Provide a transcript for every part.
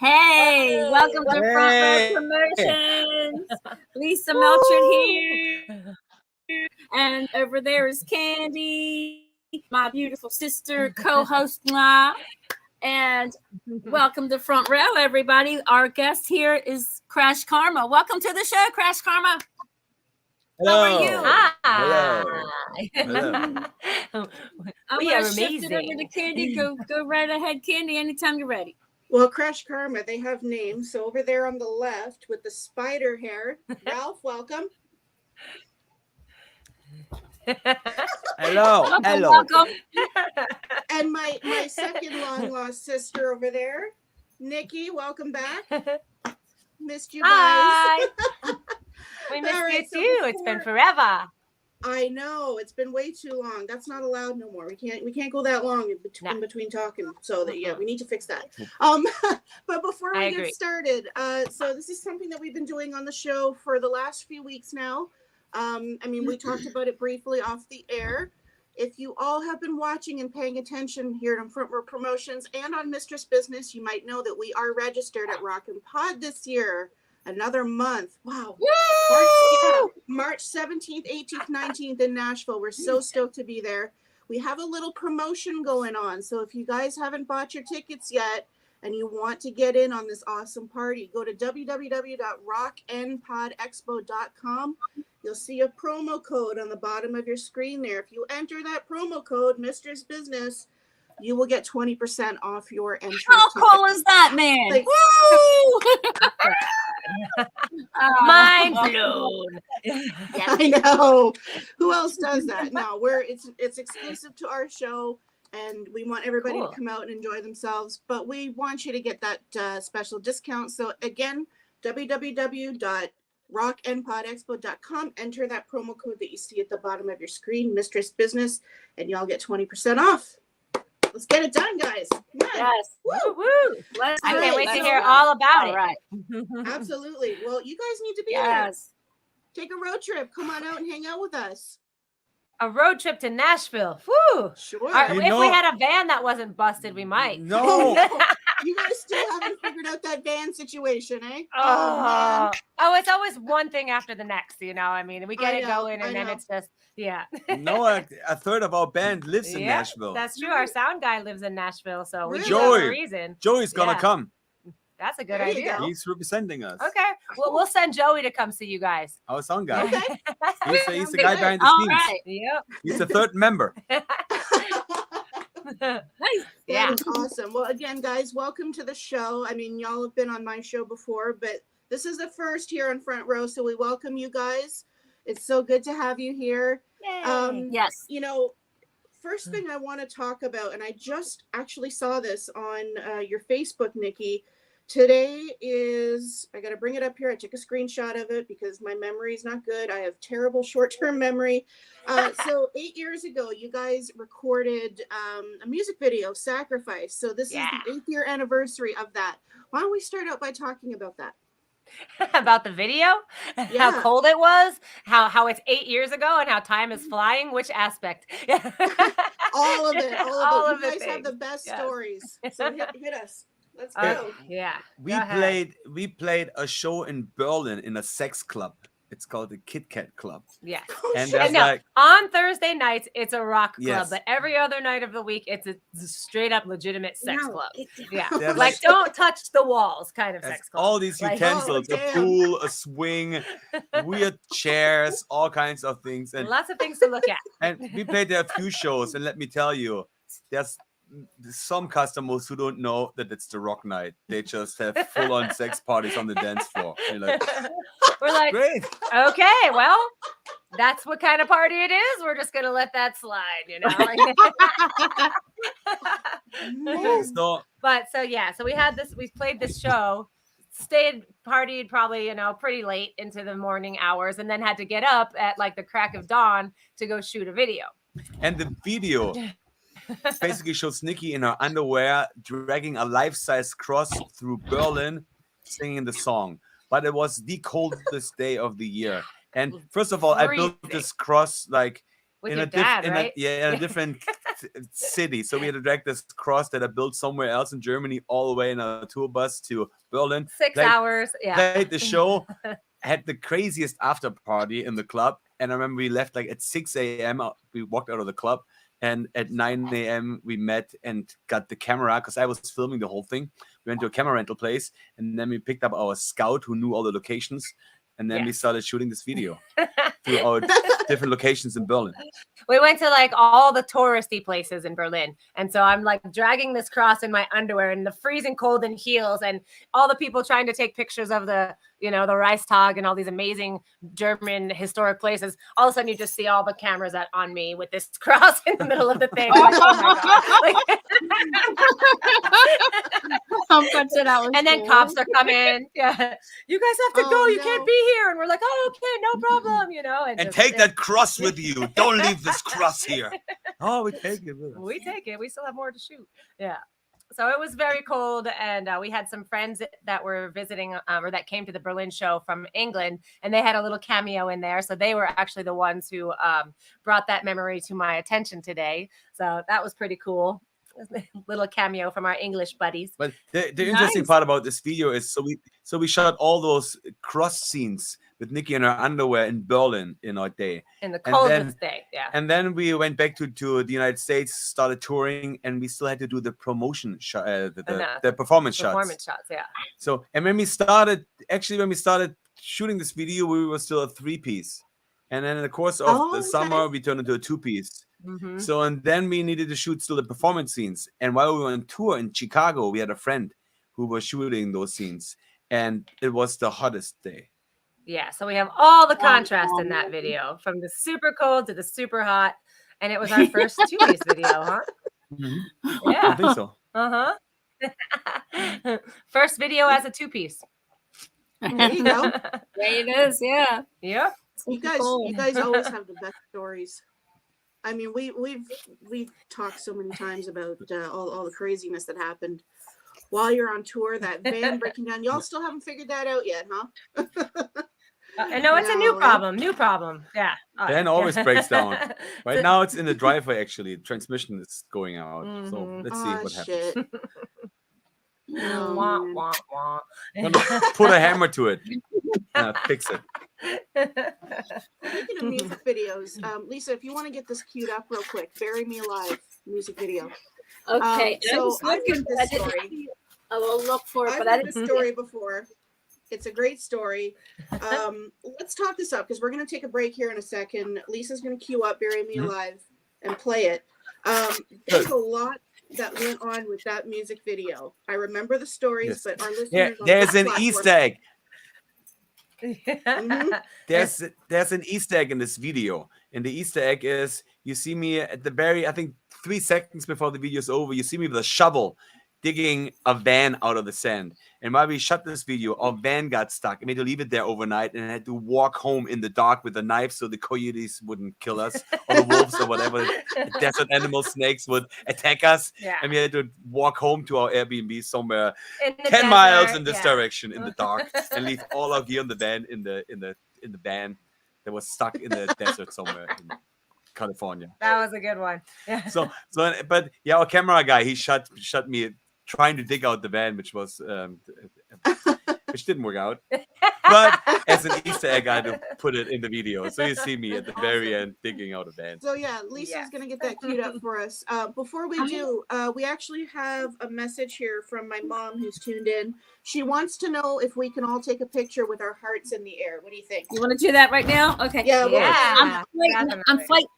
Hey, welcome to Front Row Hey. Promotions. Lisa Melchert here. And over there is Kandi, my beautiful sister, co-host Ma. And welcome to Front Row, everybody. Our guest here is Krash Karma. Welcome to the show, Krash Karma. Hello. How are you? Hello. I'm We going are to shift it over to amazing. Kandi. Go right ahead, Kandi, anytime you're ready. Well, Krash Karma, they have names. So over there on the left with the spider hair, Ralph, welcome. Hello. Welcome. And my second long lost sister over there, Nikki, welcome back. Missed you guys. Hi. We missed All right, you so too. It's been forever. I know it's been way too long. That's not allowed no more. We can't go that long in between talking. So that we need to fix that. But before we get started, so this is something that we've been doing on the show for the last few weeks now. We talked about it briefly off the air. If you all have been watching and paying attention here on Front Row Promotions and on Mistress Business, you might know that we are registered at Rock and Pod this year. Another month. Wow. March 17th, 18th, 19th in Nashville. We're so stoked to be there. We have a little promotion going on. So if you guys haven't bought your tickets yet and you want to get in on this awesome party, go to www.rockandpodexpo.com. You'll see a promo code on the bottom of your screen there. If you enter that promo code, Mistress Business, you will get 20% off your entry. How cool is that, man? Like, Mind blown. I know. Who else does that? No, it's exclusive to our show, and we want everybody to come out and enjoy themselves. But we want you to get that special discount. So again, www.rockandpodexpo.com. Enter that promo code that you see at the bottom of your screen, Mistress Business, and y'all get 20% off. Let's get it done, guys. Yes. Woo woo. I do can't it. wait to Let's hear go. all about it. All right. Absolutely. Well, you guys need to be there. Yes. Take a road trip. Come on out and hang out with us. A road trip to Nashville. Woo. Sure. If we had a van that wasn't busted, we might. No. You guys still haven't figured out that van situation, eh? Oh, it's always one thing after the next, you know. I mean, we get it going, and then it's just, No, a third of our band lives in Nashville. That's true. Our sound guy lives in Nashville, so we Really? do have a reason. Joey's gonna come. That's a good There you idea. go. He's representing us. Okay. Well, we'll send Joey to come see you guys. Our sound guy. Okay. He's the guy behind the All scenes. right. Yep. He's the third member. Nice. That is awesome. Well, again, guys, welcome to the show. I mean, y'all have been on my show before, but this is the first here on Front Row, so we welcome you guys. It's so good to have you here. Yes. You know, first thing I want to talk about, and I just actually saw this on your Facebook, Nikki. Today is, I got to bring it up here. I took a screenshot of it because my memory is not good. I have terrible short-term memory. So 8 years ago, you guys recorded a music video, Sacrifice. So this is the 8th year anniversary of that. Why don't we start out by talking about that? About the video, how cold it was, how it's 8 years ago, and how time is flying. Which aspect? All of it. All you of the guys have the things. best Yes. stories. So hit us. Let's go. We played a show in Berlin in a sex club. It's called the Kit Kat Club. Yeah. And there's on Thursday nights, it's a rock club, Yes. but every other night of the week, it's a straight up legitimate sex club. Yeah. There's Like, don't touch the walls kind of sex club. all these utensils, a damn. pool, a swing, weird chairs, all kinds of things. And Lots of things to look at. we played there a few shows, and let me tell you, there's some customers who don't know that it's the rock night. They just have full-on sex parties on the dance floor. You're like, We're like, great. okay, well, that's what kind of party it is. We're just gonna let that slide, you know. So So we had this. We played this show, stayed, partied probably pretty late into the morning hours, and then had to get up at like the crack of dawn to go shoot a video. and the video basically shows Nikki in her underwear dragging a life-size cross through Berlin, singing the song. But it was the coldest day of the year. And first of all, I built this cross like with your dad, right? In a different city. So we had to drag this cross that I built somewhere else in Germany all the way in a tour bus to Berlin. 6 hours. Yeah. Played the show, had the craziest after party in the club. And I remember we left like at 6 a.m. We walked out of the club. And at 9 a.m. we met and got the camera because I was filming the whole thing. We went to a camera rental place and then we picked up our scout who knew all the locations. And then we started shooting this video throughout different locations in Berlin. We went to like all the touristy places in Berlin. And so I'm like dragging this cross in my underwear in the freezing cold in heels and all the people trying to take pictures of the, you know, the Reichstag and all these amazing German historic places. All of a sudden you just see all the cameras on me with this cross in the middle of the thing. Like, oh my God. And then cops are coming. Yeah. You guys have to go. You can't be here. And we're like, oh, okay, no problem. You know, and take that cross with you. Don't leave this cross here. Oh, we take it with us. We take it. We still have more to shoot. Yeah. So it was very cold, and we had some friends that were visiting or that came to the Berlin show from England, and they had a little cameo in there. So they were actually the ones who brought that memory to my attention today. So that was pretty cool. Little cameo from our English buddies. But the interesting part about this video is so we shot all those cross scenes with Nikki in her underwear in Berlin in our day. In the coldest day, yeah. And then we went back to the United States, started touring, and we still had to do the promotion shot, the performance shots. Performance shots, yeah. So, and when we started shooting this video, we were still a 3-piece. And then in the course of the summer, we turned into a 2-piece. Mm-hmm. So, and then we needed to shoot still the performance scenes. And while we were on tour in Chicago, we had a friend who was shooting those scenes. And it was the hottest day. Yeah, so we have all the contrast in that video, from the super cold to the super hot. And it was our first 2-piece video, huh? Mm-hmm. Yeah. I think so. Uh-huh. First video as a 2-piece. There you go. There it is, yeah. Yeah. You guys always have the best stories. I mean, we've talked so many times about all the craziness that happened while you're on tour. That van breaking down. Y'all still haven't figured that out yet, huh? No, it's a new problem. New problem. Yeah. Van always breaks down. Right now, it's in the driveway. Actually, transmission is going out. Mm-hmm. So let's see what happens. Wah, wah, wah. Put a hammer to it. Fix it. Speaking of music videos, Lisa, if you want to get this queued up real quick, "Bury Me Alive" music video. Okay. So I've heard this story. I will look for it, I've but I heard didn't. this story before. It's a great story. Let's talk this up because we're going to take a break here in a second. Lisa's going to queue up "Bury Me Alive" and play it. There's a lot that went on with that music video. I remember the stories, but our listeners, there's an Easter egg. Mm-hmm. There's an Easter egg in this video, and the Easter egg is you see me at the very, I think 3 seconds before the video's over, you see me with a shovel digging a van out of the sand. And while we shot this video, our van got stuck. I made to leave it there overnight and I had to walk home in the dark with a knife so the coyotes wouldn't kill us, or the wolves or whatever, the desert animal snakes would attack us. Yeah. And we had to walk home to our Airbnb somewhere 10 desert, miles in this direction in the dark and leave all our gear in the van in the van that was stuck in the desert somewhere in California. That was a good one. Yeah. So, but yeah, our camera guy, he shot me trying to dig out the van, which was which didn't work out. But as an Easter egg, I had to put it in the video, so you see me at the very end digging out a van. So yeah, Lisa's gonna get that queued up for us. Before we do, we actually have a message here from my mom who's tuned in. She wants to know if we can all take a picture with our hearts in the air. What do you think? You want to do that right now? Okay. Yeah. Yeah. I'm fighting.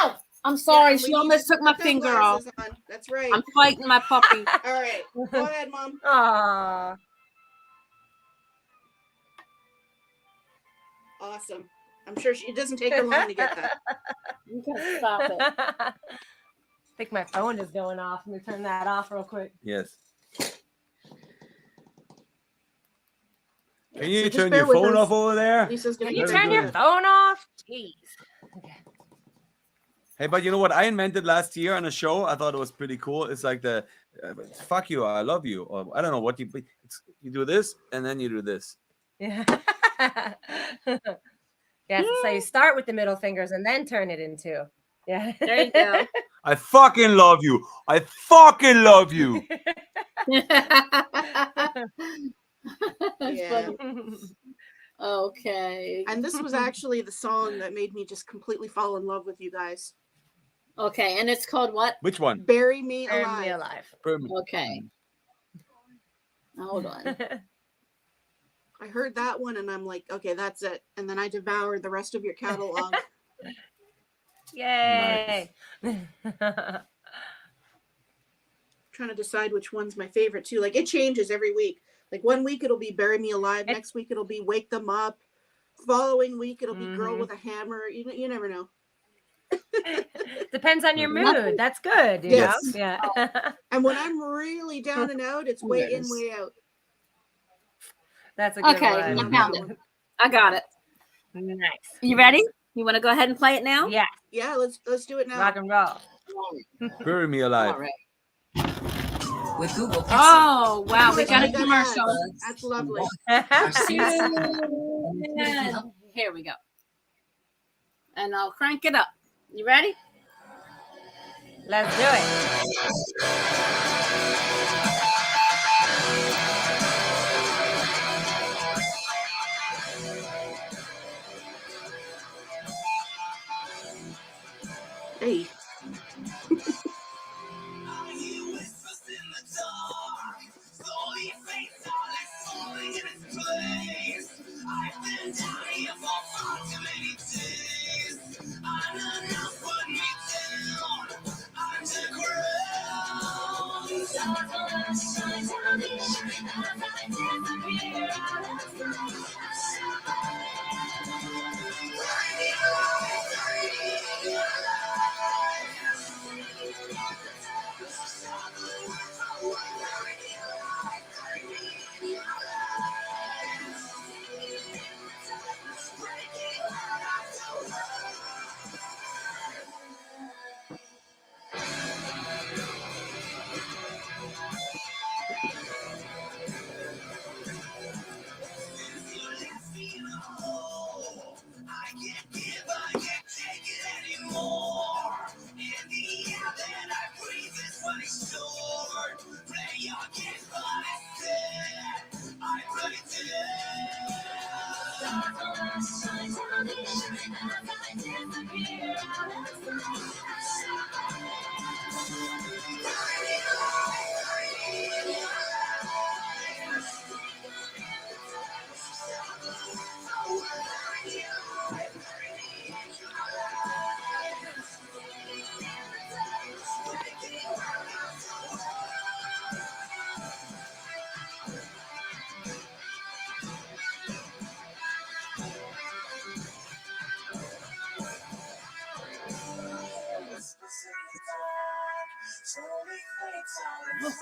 Ow! I'm sorry. She almost took my finger off. That's right. I'm fighting my puppy. All right. Go ahead, Mom. Aww. Awesome. I'm sure it doesn't take her long to get that. You can stop it. I think my phone is going off. Let me turn that off real quick. Yes. Can you So just turn bear your with phone us. off over there? Lisa's gonna Can you get turn it. your phone off? Jeez. Okay. Hey, but you know what I invented last year on a show? I thought it was pretty cool. It's like the fuck you, I love you. Or I don't know what you do this and then you do this. Yeah. Yes, so you start with the middle fingers and then turn it into. Yeah. There you go. I fucking love you. I fucking love you. That's Yeah. funny. Okay. And this was actually the song that made me just completely fall in love with you guys. Okay, and it's called what? Which one? Bury Me Bury Alive. Me Alive. Okay. Hold on. I heard that one and I'm like, okay, that's it. And then I devoured the rest of your catalog. Yay. Trying to decide which one's my favorite too. Like it changes every week. Like one week it'll be Bury Me Alive. Next week it'll be Wake Them Up. Following week it'll be Girl with a Hammer. You never know. Depends on your mood. That's good. You Yes. know? Yeah. And when I'm really down and out, it's way in, way out. That's a good Okay, one. I found it. I got it. Nice. You ready? You want to go ahead and play it now? Yeah. Yeah, let's do it now. Rock and roll. Bury Me Alive. All right. With Google Pixel. Oh, wow. We got a Like commercial. That's lovely. Here we go. And I'll crank it up. You ready? Let's do it. Hey.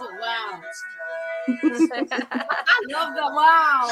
Oh, wow. I love the wow.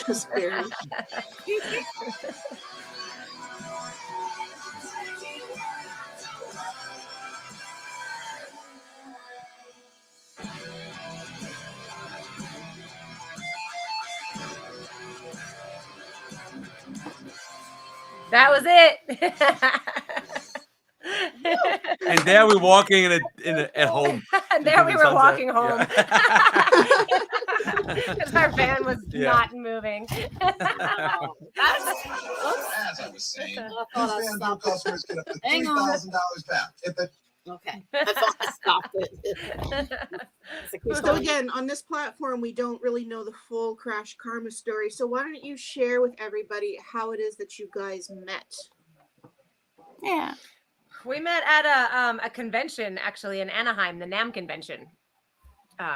Just barely. That was it. And there we're walking at home. And there we were Sunset. walking home. Yeah. Because our van was not moving. Wow. As I was saying, I thought I this stopped Vanville it. customers get up to Hang on. $3,000 back. If the Okay. I thought I stopped it. It's a keep So going. again, on this platform, we don't really know the full Krash Karma story. So why don't you share with everybody how it is that you guys met? Yeah. We met at a convention actually in Anaheim, the NAMM convention.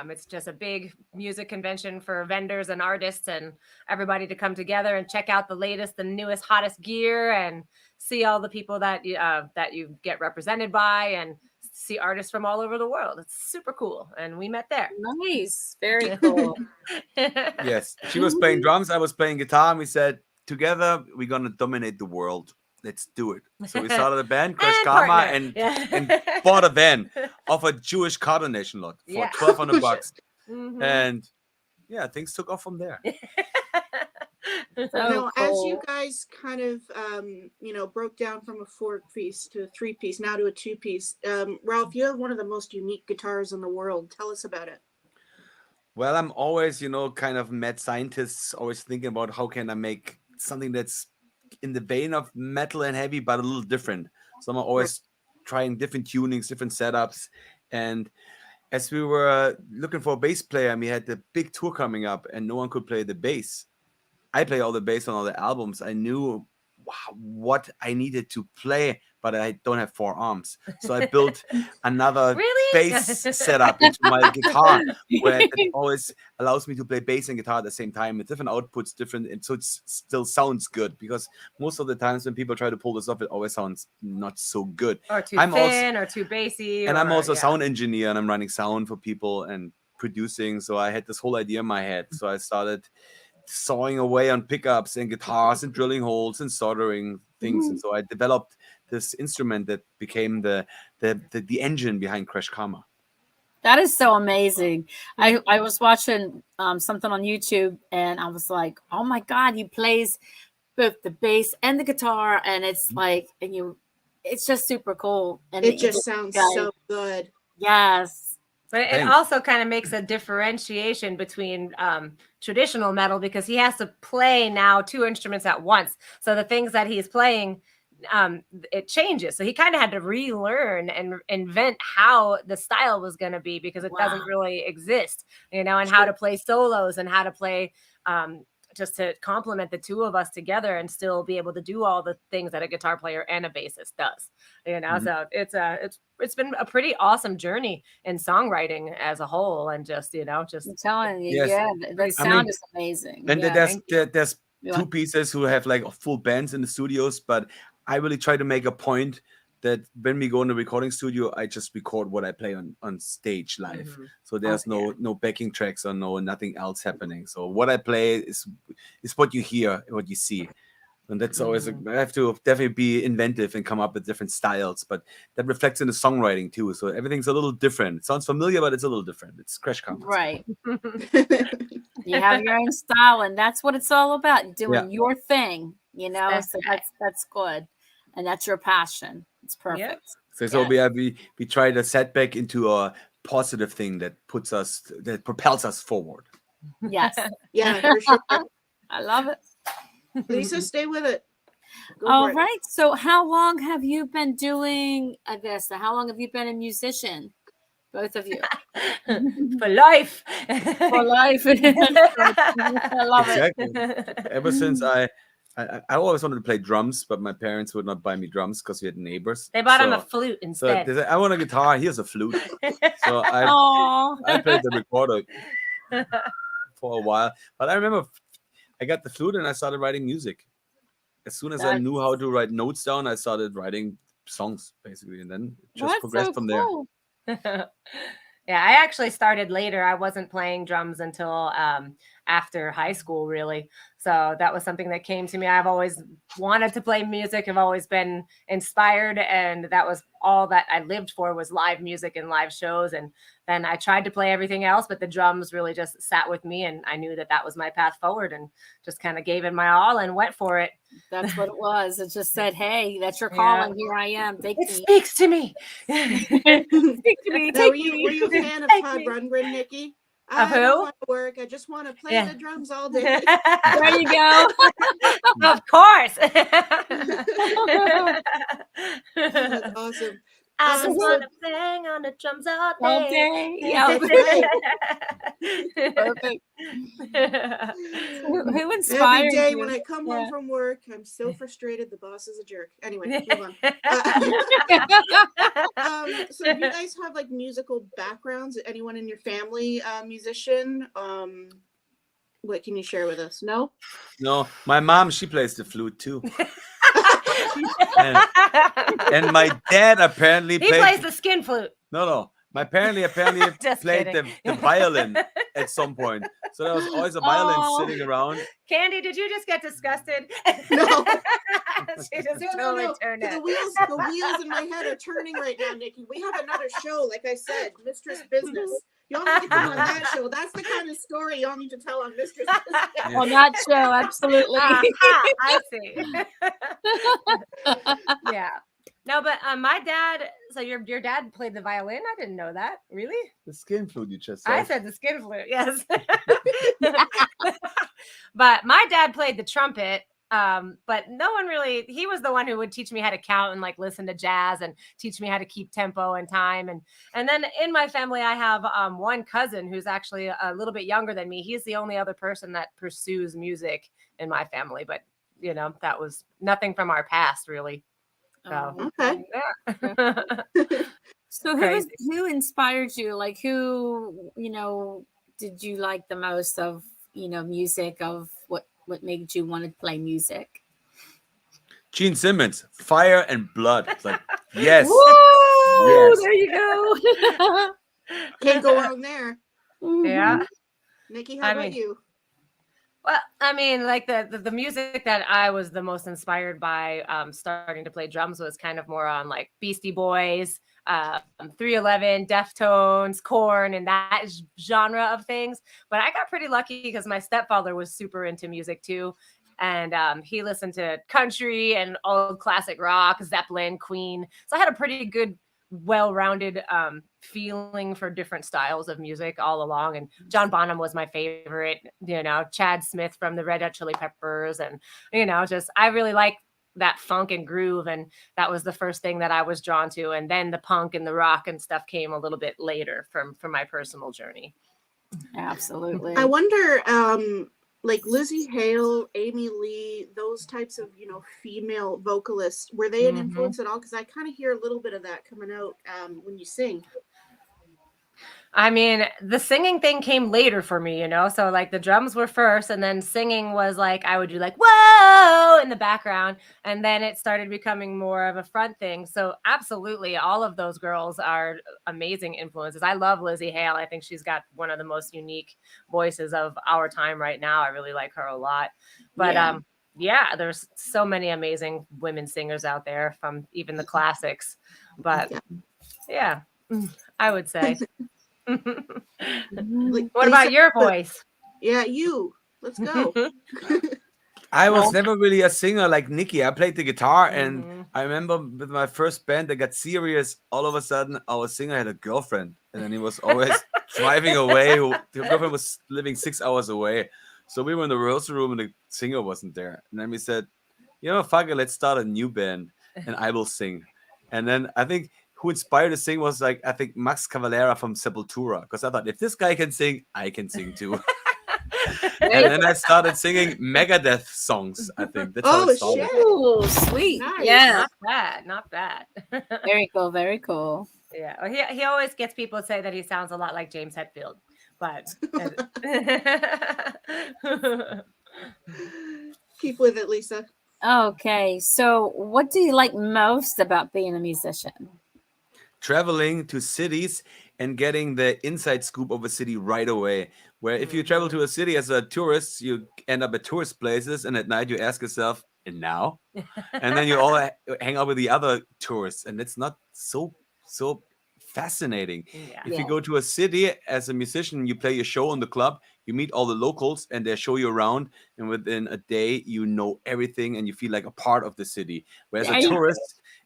It's just a big music convention for vendors and artists and everybody to come together and check out the latest, the newest, hottest gear and see all the people that you get represented by and see artists from all over the world. It's super cool. And we met there. Nice. Very cool. Yes. She was playing drums. I was playing guitar. And we said, together, we're going to dominate the world. Let's do it. So we started a band, Krash Karma, and bought a van off a Jewish car donation lot for $1,200. Mhm. And yeah, things took off from there. Now, as you guys kind of, broke down from a 4-piece to a 3-piece, now to a 2-piece, Ralph, you have one of the most unique guitars in the world. Tell us about it. Well, I'm always, kind of mad scientist, always thinking about how can I make something that's in the vein of metal and heavy, but a little different. So I'm always trying different tunings, different setups. And as we were looking for a bass player, and we had the big tour coming up and no one could play the bass. I play all the bass on all the albums. I knew what I needed to play, but I don't have 4 arms. So I built another bass setup into my guitar, where it always allows me to play bass and guitar at the same time with different outputs, and so it still sounds good. Because most of the times when people try to pull this off, it always sounds not so good. Or too thin, or too bassy. And I'm also a sound engineer, and I'm running sound for people and producing. So I had this whole idea in my head. So I started sawing away on pickups and guitars and drilling holes and soldering things. And so I developed this instrument that became the engine behind Krash Karma. That is so amazing. I was watching something on YouTube and I was like, oh my God, he plays both the bass and the guitar, and it's like, it's just super cool. And it just sounds so good. Yes. But it also kind of makes a differentiation between traditional metal, because he has to play now 2 instruments at once. So the things that he's playing, it changes. So he kind of had to relearn and invent how the style was going to be, because it doesn't really exist, and how to play solos and how to play just to complement the 2 of us together and still be able to do all the things that a guitar player and a bassist does. So it's been a pretty awesome journey in songwriting as a whole, and just I'm telling you, Yes. that sound is amazing. And there's 2 pieces who have like full bands in the studios, but I really try to make a point that when we go in the recording studio, I just record what I play on stage live. So there's no backing tracks or nothing else happening. So what I play is what you hear, what you see. And that's always, I have to definitely be inventive and come up with different styles, but that reflects in the songwriting too. So everything's a little different. It sounds familiar, but it's a little different. It's Krash Karma. Right. You have your own style, and that's what it's all about. Doing your thing, so that's good. And that's your passion. It's perfect. So we try to setback into a positive thing that propels us forward. Yes. Yeah, for sure. I love it. Lisa, stay with it. All right. So how long have you been doing this? How long have you been a musician? Both of you. For life. For life. I love it. Ever since I always wanted to play drums, but my parents would not buy me drums because we had neighbors. They bought him a flute instead. So they said, I want a guitar. Here's a flute. So I played the recorder for a while. But I remember I got the flute and I started writing music. As soon as I knew how to write notes down, I started writing songs, basically. And then it just progressed from there. Yeah, I actually started later. I wasn't playing drums until after high school, really. So that was something that came to me. I've always wanted to play music. I've always been inspired, and that was all that I lived for, was live music and live shows. And then I tried to play everything else, but the drums really just sat with me, and I knew that was my path forward, and just kind of gave it my all and went for it. That's what it was. It just said, hey, that's your calling. Here I am. It speaks to me. Speak to me. Were you a fan of Todd Rundgren, Nikki? Of who? I don't want to work. I just want to play the drums all day. There you go. Of course. That's awesome. I just want to bang on the drums all day. Yeah. Right. Perfect. Who Every inspired day you? when I come home Yeah. from work, I'm so frustrated. The boss is a jerk. Anyway, move on. So do you guys have like musical backgrounds? Anyone in your family musician? What can you share with us? No? No, my mom, she plays the flute too. And my dad apparently He played. plays the skin flute. No. My apparently Just played kidding. the violin at some point. So there was always a violin sitting around. Kandi, did you just get disgusted? No. She just No. totally turned it. The wheels in my head are turning right now, Nikki. We have another show, like I said, Mistress Business. Y'all need to come on that show. That's the kind of story y'all need to tell on Mistress Business. On that show, absolutely. I see. Yeah. No, but my dad. So your dad played the violin. I didn't know that. Really? The skin flute you just said. I said the skin flute. Yes. But my dad played the trumpet. But no one really. He was the one who would teach me how to count and like listen to jazz and teach me how to keep tempo and time. And then in my family, I have one cousin who's actually a little bit younger than me. He's the only other person that pursues music in my family. But that was nothing from our past, really. So, Okay. Yeah. So who inspired you? Like who, did you like the most of, music, of what made you want to play music? Gene Simmons, Fire and Blood. It's like, yes. Woo! Yes. There you go. Can't go wrong there. Yeah. Nikki, how about you? Well, I mean, like the music that I was the most inspired by starting to play drums was kind of more on like Beastie Boys, 311, Deftones, Korn, and that genre of things. But I got pretty lucky because my stepfather was super into music too. And he listened to country and old classic rock, Zeppelin, Queen. So I had a pretty good, well-rounded feeling for different styles of music all along. And John Bonham was my favorite, Chad Smith from the Red Hot Chili Peppers. And, I really like that funk and groove. And that was the first thing that I was drawn to. And then the punk and the rock and stuff came a little bit later from my personal journey. Absolutely. I wonder, like Lizzie Hale, Amy Lee, those types of, female vocalists, were they an influence at all? Because I kind of hear a little bit of that coming out when you sing. I mean, the singing thing came later for me, so like the drums were first and then singing was like, I would do like, whoa, in the background. And then it started becoming more of a front thing. So absolutely. All of those girls are amazing influences. I love Lizzie Hale. I think she's got one of the most unique voices of our time right now. I really like her a lot, but, there's so many amazing women singers out there from even the classics, but yeah I would say. What about your voice? Yeah, you. Let's go. I was never really a singer like Nikki. I played the guitar, and I remember with my first band that got serious, all of a sudden our singer had a girlfriend, and then he was always driving away. The girlfriend was living 6 hours away. So we were in the rehearsal room and the singer wasn't there. And then we said, fuck it, let's start a new band and I will sing. And then I think who inspired to sing was I think Max Cavalera from Sepultura. Because I thought, if this guy can sing, I can sing too. And then I started singing Megadeth songs, I think. That's how it started. Oh, sweet. Nice. Yeah. Not bad. Very cool. Very cool. Yeah. Well, he always gets people to say that he sounds a lot like James Hetfield. But keep with it, Lisa. Okay. So what do you like most about being a musician? Traveling to cities and getting the inside scoop of a city right away. Where if you travel to a city as a tourist, you end up at tourist places, and at night you ask yourself, and now? And then you all hang out with the other tourists, and it's not so fascinating. Yeah. If you go to a city as a musician, you play your show in the club, you meet all the locals and they show you around, and within a day you know everything and you feel like a part of the city. Whereas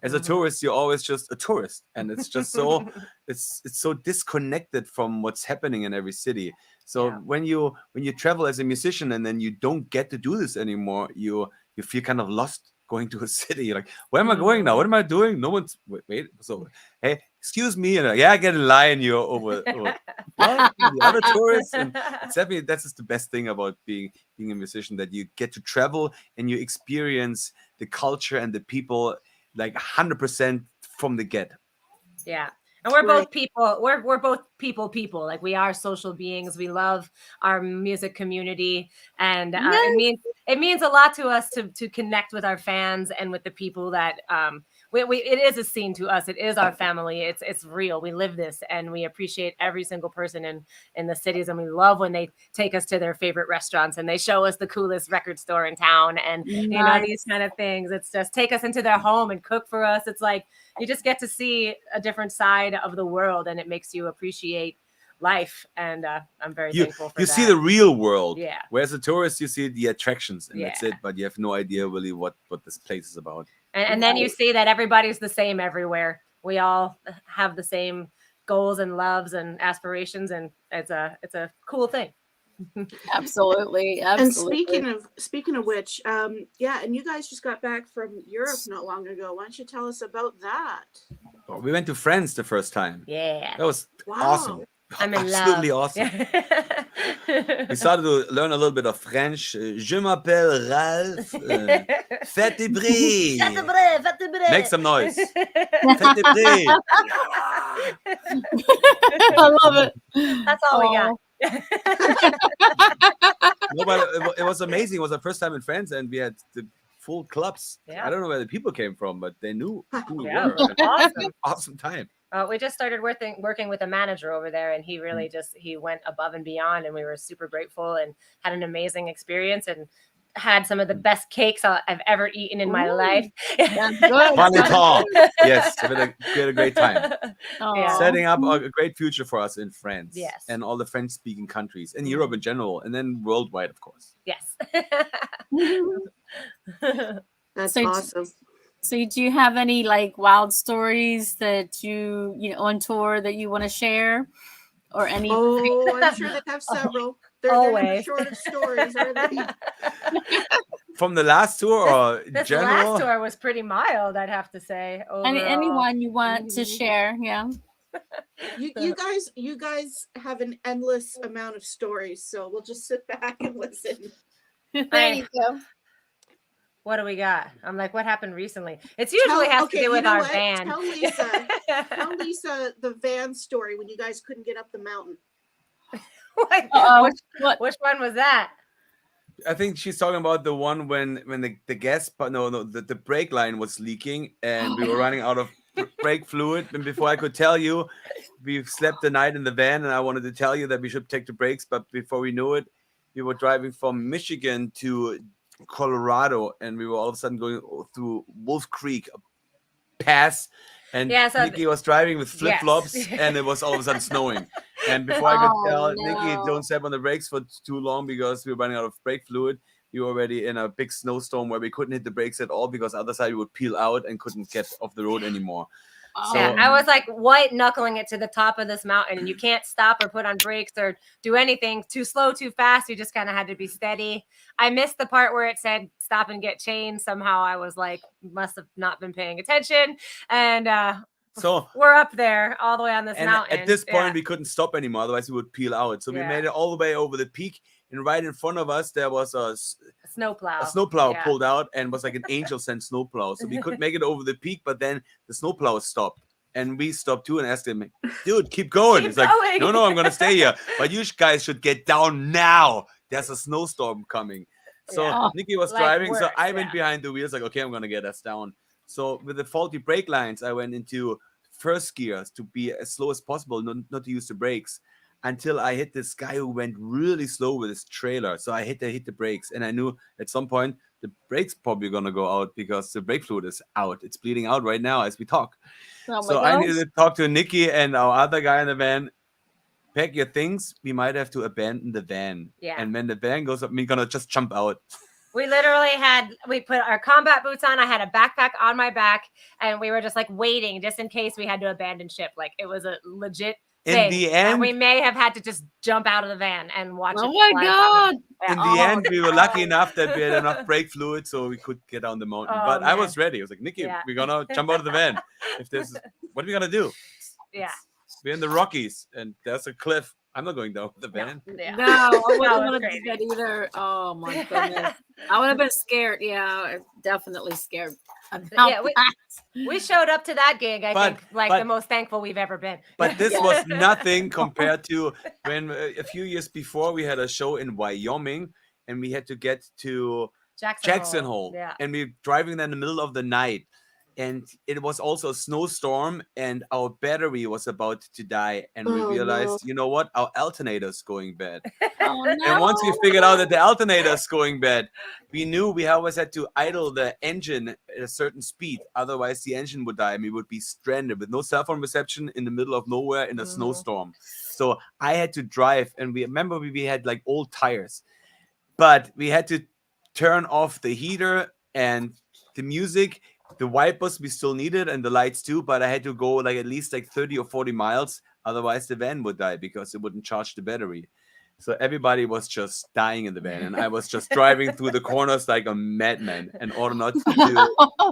as a tourist, you're always just a tourist, and it's just so it's so disconnected from what's happening in every city. So when you travel as a musician and then you don't get to do this anymore, you feel kind of lost going to a city. You're like, where am I going now? What am I doing? No one's wait. So hey, excuse me, and yeah, get in line. You're over what? The other tourists, and it's definitely that's just the best thing about being a musician, that you get to travel and you experience the culture and the people like 100% from the get. Yeah. And we're both people. We're both people. Like, we are social beings. We love our music community, and it means a lot to us to connect with our fans and with the people that it is a scene to us. It is our family. It's real. We live this, and we appreciate every single person in the cities, and we love when they take us to their favorite restaurants and they show us the coolest record store in town, and you know, these kind of things. It's just take us into their home and cook for us. It's like you just get to see a different side of the world, and it makes you appreciate life. And I'm very thankful for that. You see the real world. Yeah. Whereas a tourist, you see the attractions, and that's it. But you have no idea really what this place is about. And then you see that everybody's the same everywhere. We all have the same goals and loves and aspirations, and it's a cool thing. Absolutely. And speaking of which, and you guys just got back from Europe not long ago. Why don't you tell us about that? Well, we went to France the first time. Yeah. That was awesome. I'm in Absolutely love. awesome. We started to learn a little bit of French. Je m'appelle Ralph. Faites des bris. Make some noise. Faites des bris. I love it. That's all we got. No, but it was amazing. It was our first time in France, and we had the full clubs. Yeah. I don't know where the people came from, but they knew who we Yeah, were. awesome. Awesome time. We just started working with a manager over there, and he really he went above and beyond, and we were super grateful and had an amazing experience and had some of the best cakes I've ever eaten in my life. Bon yes, we had a great time. Yeah. Setting up a great future for us in France. Yes. And all the French-speaking countries, and Europe in general, and then worldwide, of course. Yes. That's So- awesome. So do you have any like wild stories that you know on tour that you want to share, or any? Oh, I'm sure they have several. They're Always. never short of stories, are they? From the last tour or This general? last tour was pretty mild, I'd have to say. Overall. Anyone you want to share? Yeah. You guys have an endless amount of stories, so we'll just sit back and listen. There you go. What do we got? I'm like, what happened recently? It's usually has to do with our van. Tell Lisa the van story when you guys couldn't get up the mountain. Which one was that? I think she's talking about the one when the gas, but the brake line was leaking and we were running out of brake fluid. And before I could tell you, we slept the night in the van, and I wanted to tell you that we should take the brakes. But before we knew it, we were driving from Michigan to Colorado, and we were all of a sudden going through Wolf Creek pass, and Nikki was driving with flip-flops, and it was all of a sudden snowing. And before I could tell Nikki, don't step on the brakes for too long because we were running out of brake fluid, we were already in a big snowstorm where we couldn't hit the brakes at all because other side we would peel out and couldn't get off the road anymore. So, I was like white knuckling it to the top of this mountain, and you can't stop or put on brakes or do anything. Too slow, too fast. You just kind of had to be steady. I missed the part where it said stop and get changed. Somehow I was like, must have not been paying attention. And so we're up there all the way on this mountain. At this point, we couldn't stop anymore. Otherwise, we would peel out. So we made it all the way over the peak. And right in front of us, there was a snowplow. A snowplow pulled out and was like an angel sent snowplow. So we could make it over the peak, but then the snowplow stopped. And we stopped too and asked him, dude, keep going. He's like, no, I'm going to stay here. But you guys should get down now. There's a snowstorm coming. So Nikki was driving. So I went behind the wheels like, okay, I'm going to get us down. So with the faulty brake lines, I went into first gears to be as slow as possible, not to use the brakes. Until I hit this guy who went really slow with his trailer. So I hit the brakes, and I knew at some point the brakes probably going to go out because the brake fluid is out. It's bleeding out right now as we talk. So I needed to talk to Nikki and our other guy in the van. Pack your things. We might have to abandon the van. Yeah. And when the van goes up, we're going to just jump out. We literally we put our combat boots on. I had a backpack on my back, and we were just like waiting just in case we had to abandon ship. Like it was a legit In the end, we may have had to just jump out of the van and watch it. Oh my fly God. by. in the end, we were lucky enough that we had enough brake fluid so we could get down the mountain. Oh, But I man. was ready. I was like, Nikki, Yeah. we're gonna jump out of the van. What are we gonna do? Yeah. We're in the Rockies and there's a cliff. I'm not going down with the van. Yeah. No, I wouldn't was want to do crazy. that either. Oh my goodness. I would have been scared. Yeah, definitely scared. Yeah, we showed up to that gig, I think, like the most thankful we've ever been. But this was nothing compared to when a few years before we had a show in Wyoming and we had to get to Jackson Hole. Yeah. And we were driving there in the middle of the night. And it was also a snowstorm and our battery was about to die. And we realized, you know what? Our alternator's going bad. Oh, no. And once we figured out that the alternator's going bad, we knew we always had to idle the engine at a certain speed. Otherwise, the engine would die and we would be stranded with no cell phone reception in the middle of nowhere in a snowstorm. So I had to drive. And we remember we had like old tires. But we had to turn off the heater and the music. The wipers we still needed and the lights too, but I had to go like at least like 30 or 40 miles. Otherwise the van would die because it wouldn't charge the battery. So everybody was just dying in the van and I was just driving through the corners like a madman in order not to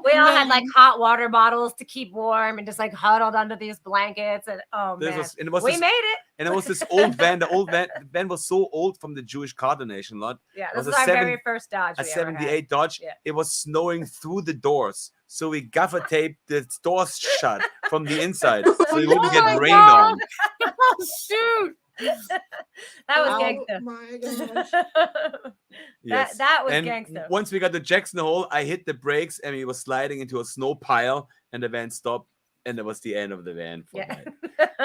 We all had like hot water bottles to keep warm and just like huddled under these blankets and we made it. And it was this old van. The van was so old from the Jewish car donation lot. Yeah, this was our very first Dodge. A 78 Dodge. Yeah. It was snowing through the doors. So we gaffer taped the doors shut from the inside so it wouldn't get rained on. Oh, shoot. That was gangster. My gosh. Yes. That was and gangster. Once we got to Jackson Hole, I hit the brakes and we were sliding into a snow pile and the van stopped and that was the end of the van for night.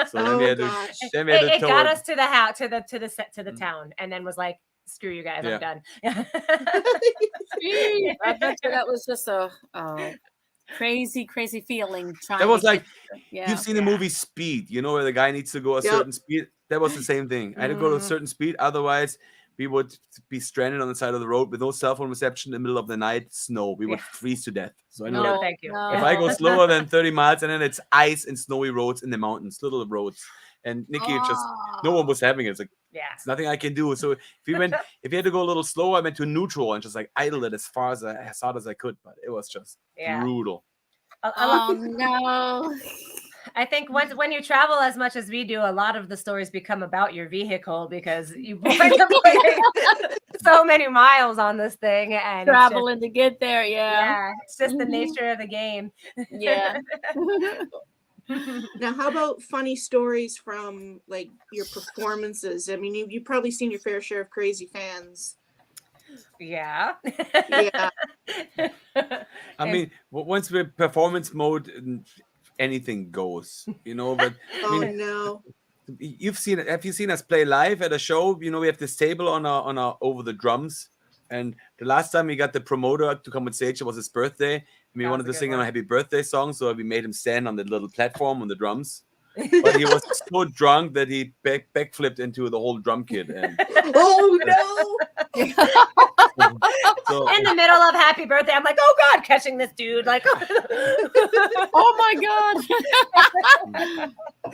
So then we had to it got us to the house to the town and then was like, screw you guys, I'm done. I bet you that was just a crazy feeling. That was like you've seen the movie Speed, you know, where the guy needs to go a certain speed. That was the same thing. I had to go to a certain speed, otherwise we would be stranded on the side of the road with no cell phone reception in the middle of the night, snow. We would freeze to death. So I know no, thank you. if I go slower than 30 miles and then it's ice and snowy roads in the mountains, little roads. And Nikki just no one was having it. It's like it's nothing I can do. So if you had to go a little slower, I went to neutral and just like idle it as hard as I could. But it was just brutal. Oh no. I think when you travel as much as we do, a lot of the stories become about your vehicle because you wind up putting so many miles on this thing and traveling to get there. Yeah, it's just the nature of the game. Yeah. Now, how about funny stories from like your performances? I mean, you've probably seen your fair share of crazy fans. Yeah. Yeah. I mean, once we're performance mode, anything goes, you know. But I mean, no. Have you seen us play live at a show? You know, we have this table on our over the drums. And the last time we got the promoter to come on stage, it was his birthday. And we wanted to sing him a happy birthday song. So we made him stand on the little platform on the drums. But he was so drunk that he backflipped into the whole drum kit. And oh, no. So, in the middle of happy birthday, I'm like, oh, God, catching this dude. Like, oh, my God.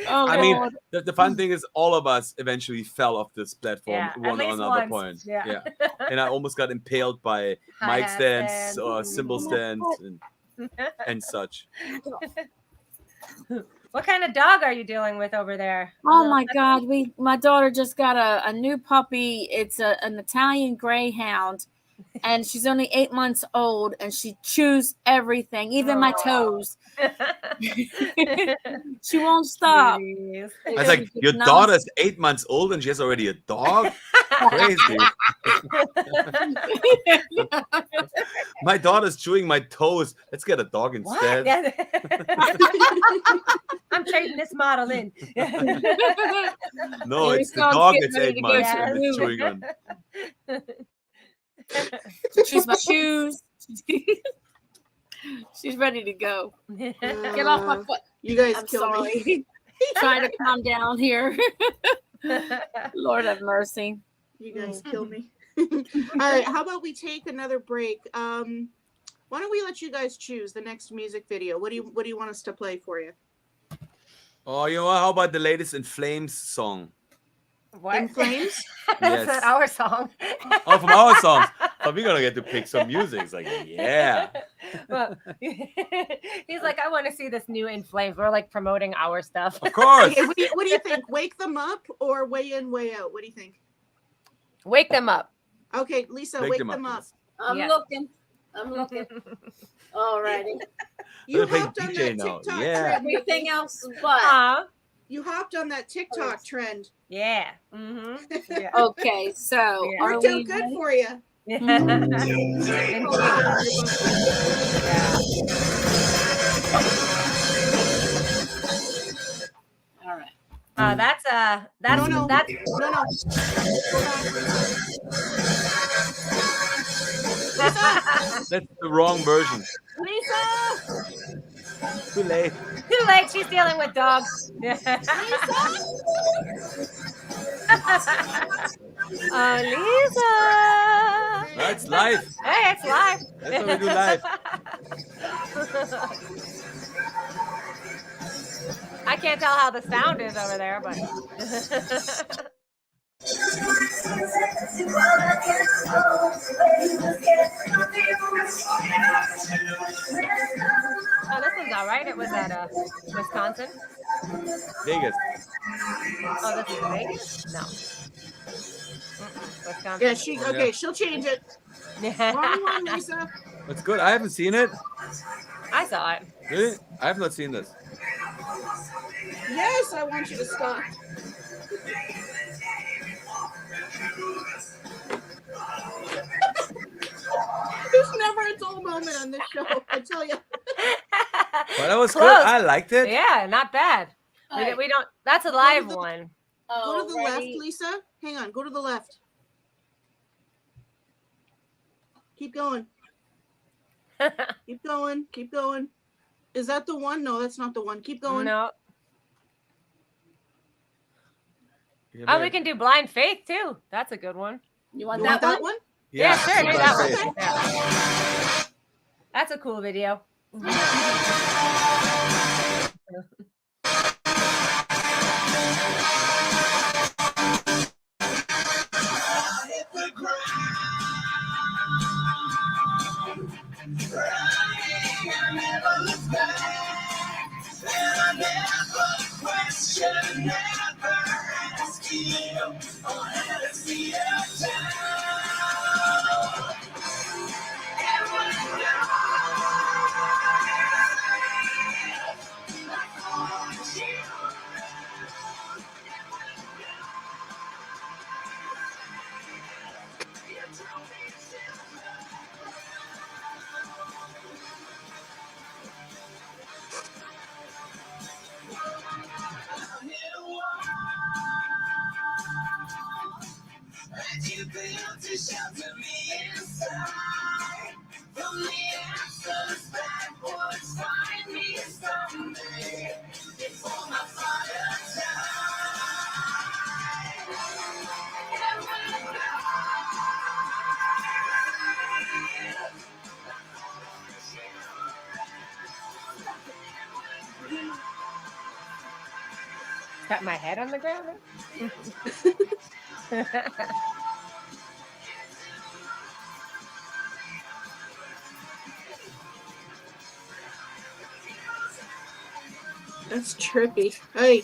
Oh, I mean, the fun thing is all of us eventually fell off this platform one or another point. Yeah. And I almost got impaled by mic stands or cymbal stands and such. What kind of dog are you dealing with over there? Oh my God. My daughter just got a new puppy. It's an Italian Greyhound. And she's only 8 months old, and she chews everything, even my toes. She won't stop. I was like, your daughter's 8 months old, and she has already a dog? Crazy. My daughter's chewing my toes. Let's get a dog instead. I'm trading this model in. No, it's the dog that's 8 months and it's chewing on. She's my shoes. She's ready to go. Get off my foot. You guys I'm kill sorry. me. Trying to calm down here. Lord have mercy. You guys kill me. All right, how about we take another break? Why don't we let you guys choose the next music video? What do you want us to play for you? Oh, you know what? How about the latest In Flames song? What? In Flames? That's Yes. not our song. Oh, from our songs. But we're gonna get to pick some music. It's like, yeah. Well, he's like, I want to see this new In Flames. We're like promoting our stuff. Of course. Okay, what do you think? Wake them up or way in, way out? What do you think? Wake them up. Okay, Lisa, wake them up. yes. I'm Yes. looking. I'm looking. Alrighty. You They're playing hopped on DJ that now. TikTok Yeah. trend. Everything else but. You hopped on that TikTok trend. Yeah. Mm-hmm. Yeah. Okay, so Yeah. are Worked out we good ready? for you. All right. That's No. that's Go back. That's the wrong version. Lisa. Too late. Too late. She's dealing with dogs. Lisa. That's live. Hey, it's live. That's how we do live. I can't tell how the sound is over there, but. Oh, this one's all right. It was at Wisconsin. Vegas. Oh, this is Vegas? No. Wisconsin. Yeah, she'll change it. Wrong one, Lisa. That's good. I haven't seen it. I saw it. Really? I have not seen this. Yes, I want you to stop. There's never a dull moment on this show, I tell you. But that was Close. good. I liked it. Yeah, not bad. Alright. We don't. That's a live one. Go to the left, Alrighty. Lisa. Hang on, go to the left. Keep going. Keep going. Keep going. Is that the one? No, that's not the one. Keep going. No. Yeah, Oh, man. we can do Blind Faith too. That's a good one. You want You that, want that one? one? Yeah, sure. Do that one. Blind Faith. Yeah. That's a cool video. Got my head on the ground. That's trippy. Hey.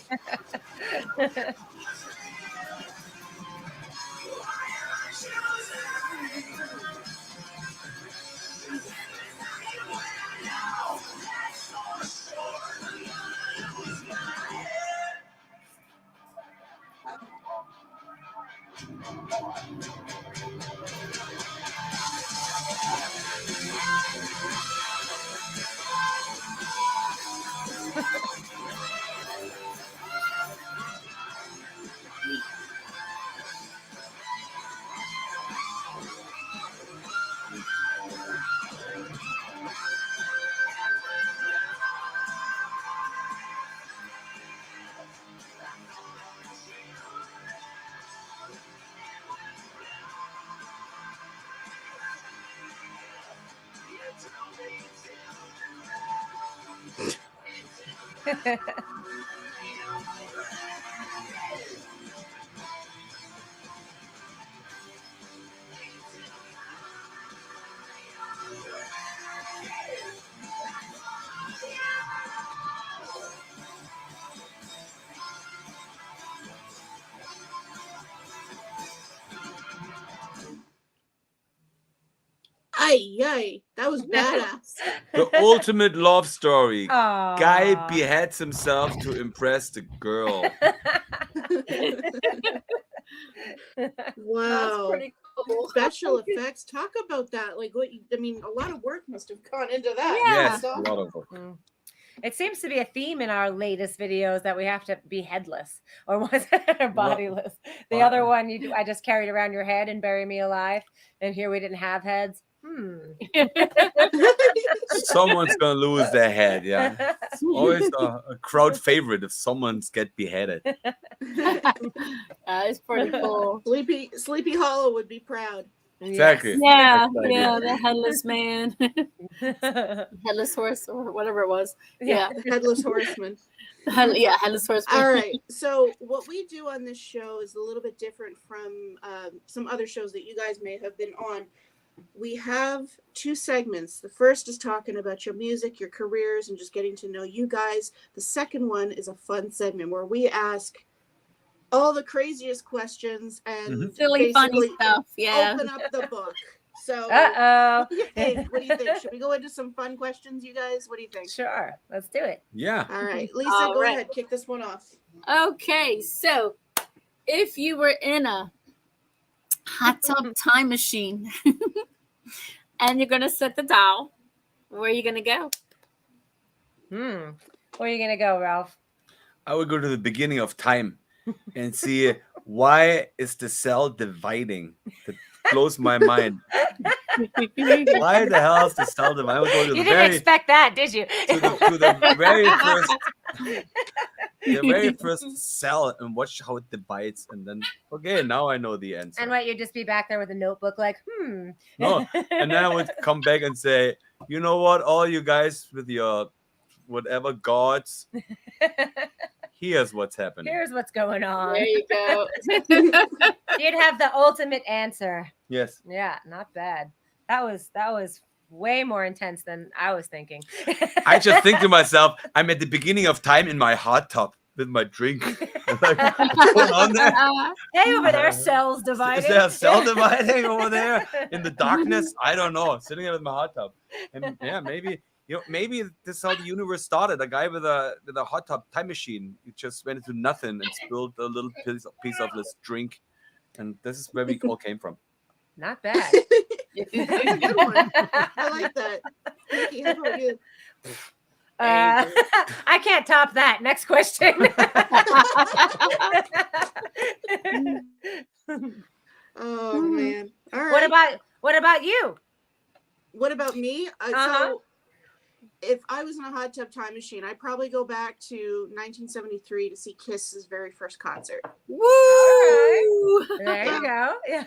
Yay. That was badass. The ultimate love story. Aw. Guy beheads himself to impress the girl. Wow. That's pretty cool. Special effects. Talk about that. Like, a lot of work must have gone into that. Yeah. Yes, a lot of work. It seems to be a theme in our latest videos that we have to be headless, or was it bodiless? The other one, I just carried around your head and bury me alive, and here we didn't have heads. Someone's gonna lose their head. Yeah, it's always a crowd favorite if someone's get beheaded. It's pretty cool. Sleepy Hollow would be proud. Exactly. Yeah, That's the yeah, idea. the headless man, headless horse, or whatever it was. Yeah, Headless Horseman. headless horse. All right. So what we do on this show is a little bit different from some other shows that you guys may have been on. We have 2 segments. The first is talking about your music, your careers, and just getting to know you guys. The second one is a fun segment where we ask all the craziest questions and Silly, funny stuff. Yeah. open up the book. So, Uh-oh. what do you think? What do you think? Should we go into some fun questions, you guys? What do you think? Sure, let's do it. Yeah. All right, Lisa, All go right. ahead. Kick this one off. Okay, so if you were in a hot tub time machine and you're gonna set the dial, where are you gonna go? Where are you gonna go, Ralph? I would go to the beginning of time and see why is the cell dividing. That blows my mind. Why the hell is the cell dividing? I would go to You the didn't expect that, did you? to the very first cell and watch how it divides, and then okay, now I know the answer. And what, you'd just be back there with a notebook like, No, and then I would come back and say, you know what, all you guys with your whatever gods, here's what's happening. Here's what's going on. There you go. You'd have the ultimate answer. Yes. Yeah, not bad. That was way more intense than I was thinking. I just think to myself, I'm at the beginning of time in my hot tub with my drink. Like, what's going on there? Hey, over there, cells dividing. Is there a cell dividing over there in the darkness? I don't know. Sitting there with my hot tub, and yeah, maybe maybe this is how the universe started. A guy with a hot tub time machine. He just went into nothing and spilled a little piece of this drink, and this is where we all came from. Not bad. Good one. I like that. Vicky, how about you? I can't top that. Next question. Oh man! All right. What about you? What about me? So, if I was in a hot tub time machine, I'd probably go back to 1973 to see Kiss's very first concert. Woo! There you go. Yeah.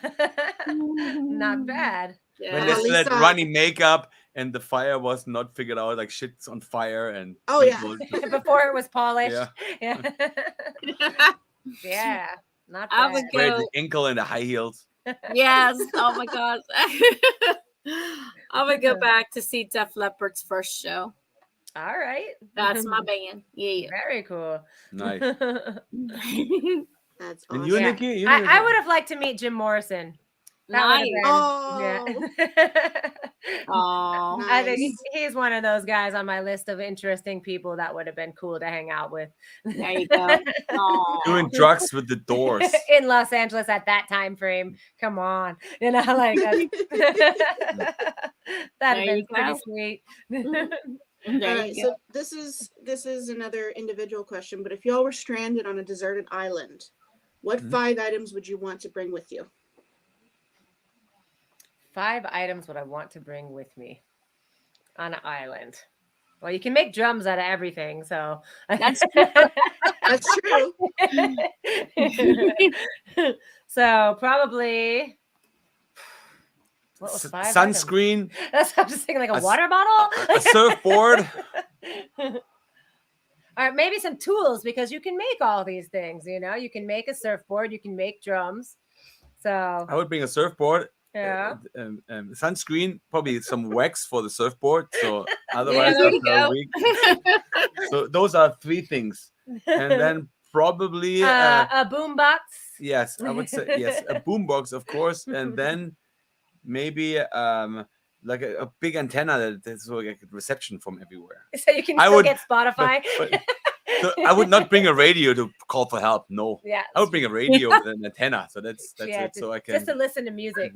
Not bad. Yeah. When they still had runny makeup and the fire was not figured out, like shit's on fire and Before it was polished. Yeah. Yeah. Not I bad. would wear go. the ankle and the high heels. Yes. Oh my gosh. I would go back to see Def Leppard's first show. All right. That's my band. Yeah. Very cool. Nice. That's And awesome. you, Nikki? I would have liked to meet Jim Morrison. That Nice. would've been- Oh. Nice. I think he's one of those guys on my list of interesting people that would have been cool to hang out with. There you go. Aw. Doing drugs with the Doors. In Los Angeles at that time frame. Come on. You know, like that'd There have you been pretty go. sweet. There All right, you go. so this is another individual question, but if y'all were stranded on a deserted island, what 5 items would you want to bring with you? 5 items would I want to bring with me on an island. Well, you can make drums out of everything, so That's That's true. So probably what was 5 items? Sunscreen, That's I'm just thinking like a A water bottle. a surfboard. Or maybe some tools, because you can make all these things. You know, you can make a surfboard, you can make drums. So I would bring a surfboard. yeah. Sunscreen, probably some wax for the surfboard. So otherwise, there you after a go. week. So those are 3 things, and then probably A boombox. yes, I would say yes, a boombox, of course, and then maybe like a big antenna that's so like reception from everywhere. So you can I still would- get Spotify. So I would not bring a radio to call for help. No, Yeah. I would bring a radio with an antenna. So that's Yeah, it. So I just can. to listen to music.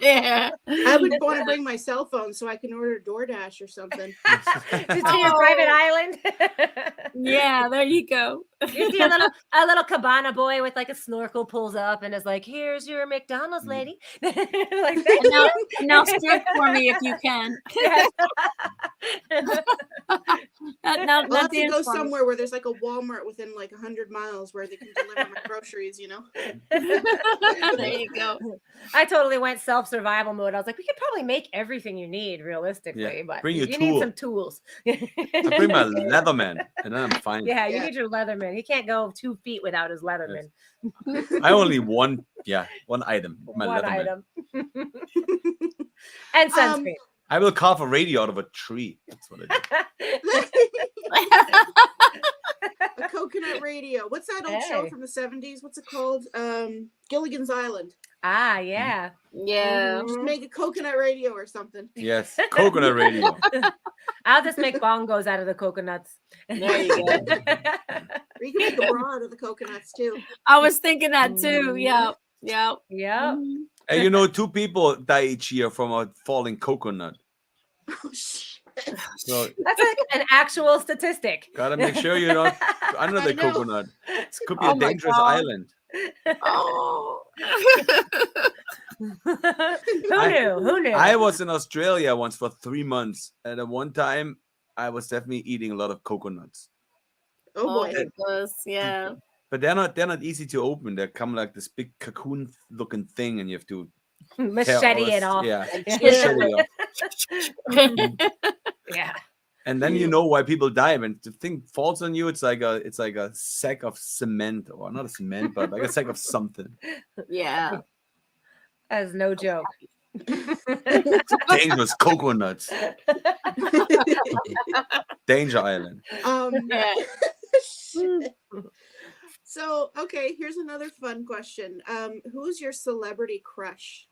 Yeah. I would want to bring my cell phone so I can order DoorDash or something. To your private island. Yeah, there you go. You see a little cabana boy with like a snorkel pulls up and is like, "Here's your McDonald's, lady." Like that. And now strip for me if you can. Yes. Now I'll have to dance go for me. somewhere where there's like a Walmart within like 100 miles where they can deliver my groceries, you know? There you go. I totally went self-survival mode. I was like, we could probably make everything you need realistically, Yeah, but bring you your need tool. some tools. I bring my Leatherman, and then I'm fine. Yeah, you Yeah. need your Leatherman. He can't go 2 feet without his Leatherman. I only one item. My One Leatherman. item. And sunscreen. I will carve a radio out of a tree. That's what I do. A coconut radio. What's that old show Hey. from the 70s? What's it called? Gilligan's Island. Ah, yeah. Yeah. Just make a coconut radio or something. Yes, coconut radio. I'll just make bongos out of the coconuts. There you go. Or you can make a bra out of the coconuts too. I was thinking that too. Yeah. Yeah. Yep. And you know, 2 people die each year from a falling coconut. Oh, shit. So That's like an actual statistic. gotta make sure you're not under I the know. coconut. It could be Oh a my dangerous God. island. Oh. Who knew? Who knew? I was in Australia once for 3 months, and at one time I was definitely eating a lot of coconuts. Oh Oh, boy. it was. Yeah. But they're not easy to open. They come like this big cocoon looking thing, and you have to tear Machete it off. Yeah, Yeah. machete off. Yeah. And then you know why people die. When the thing falls on you, it's like a sack of cement, or not a cement, but like a sack of something. Yeah. That's no joke. Dangerous coconuts. Danger Island. Yeah. Shit. So, okay, here's another fun question. Who's your celebrity crush?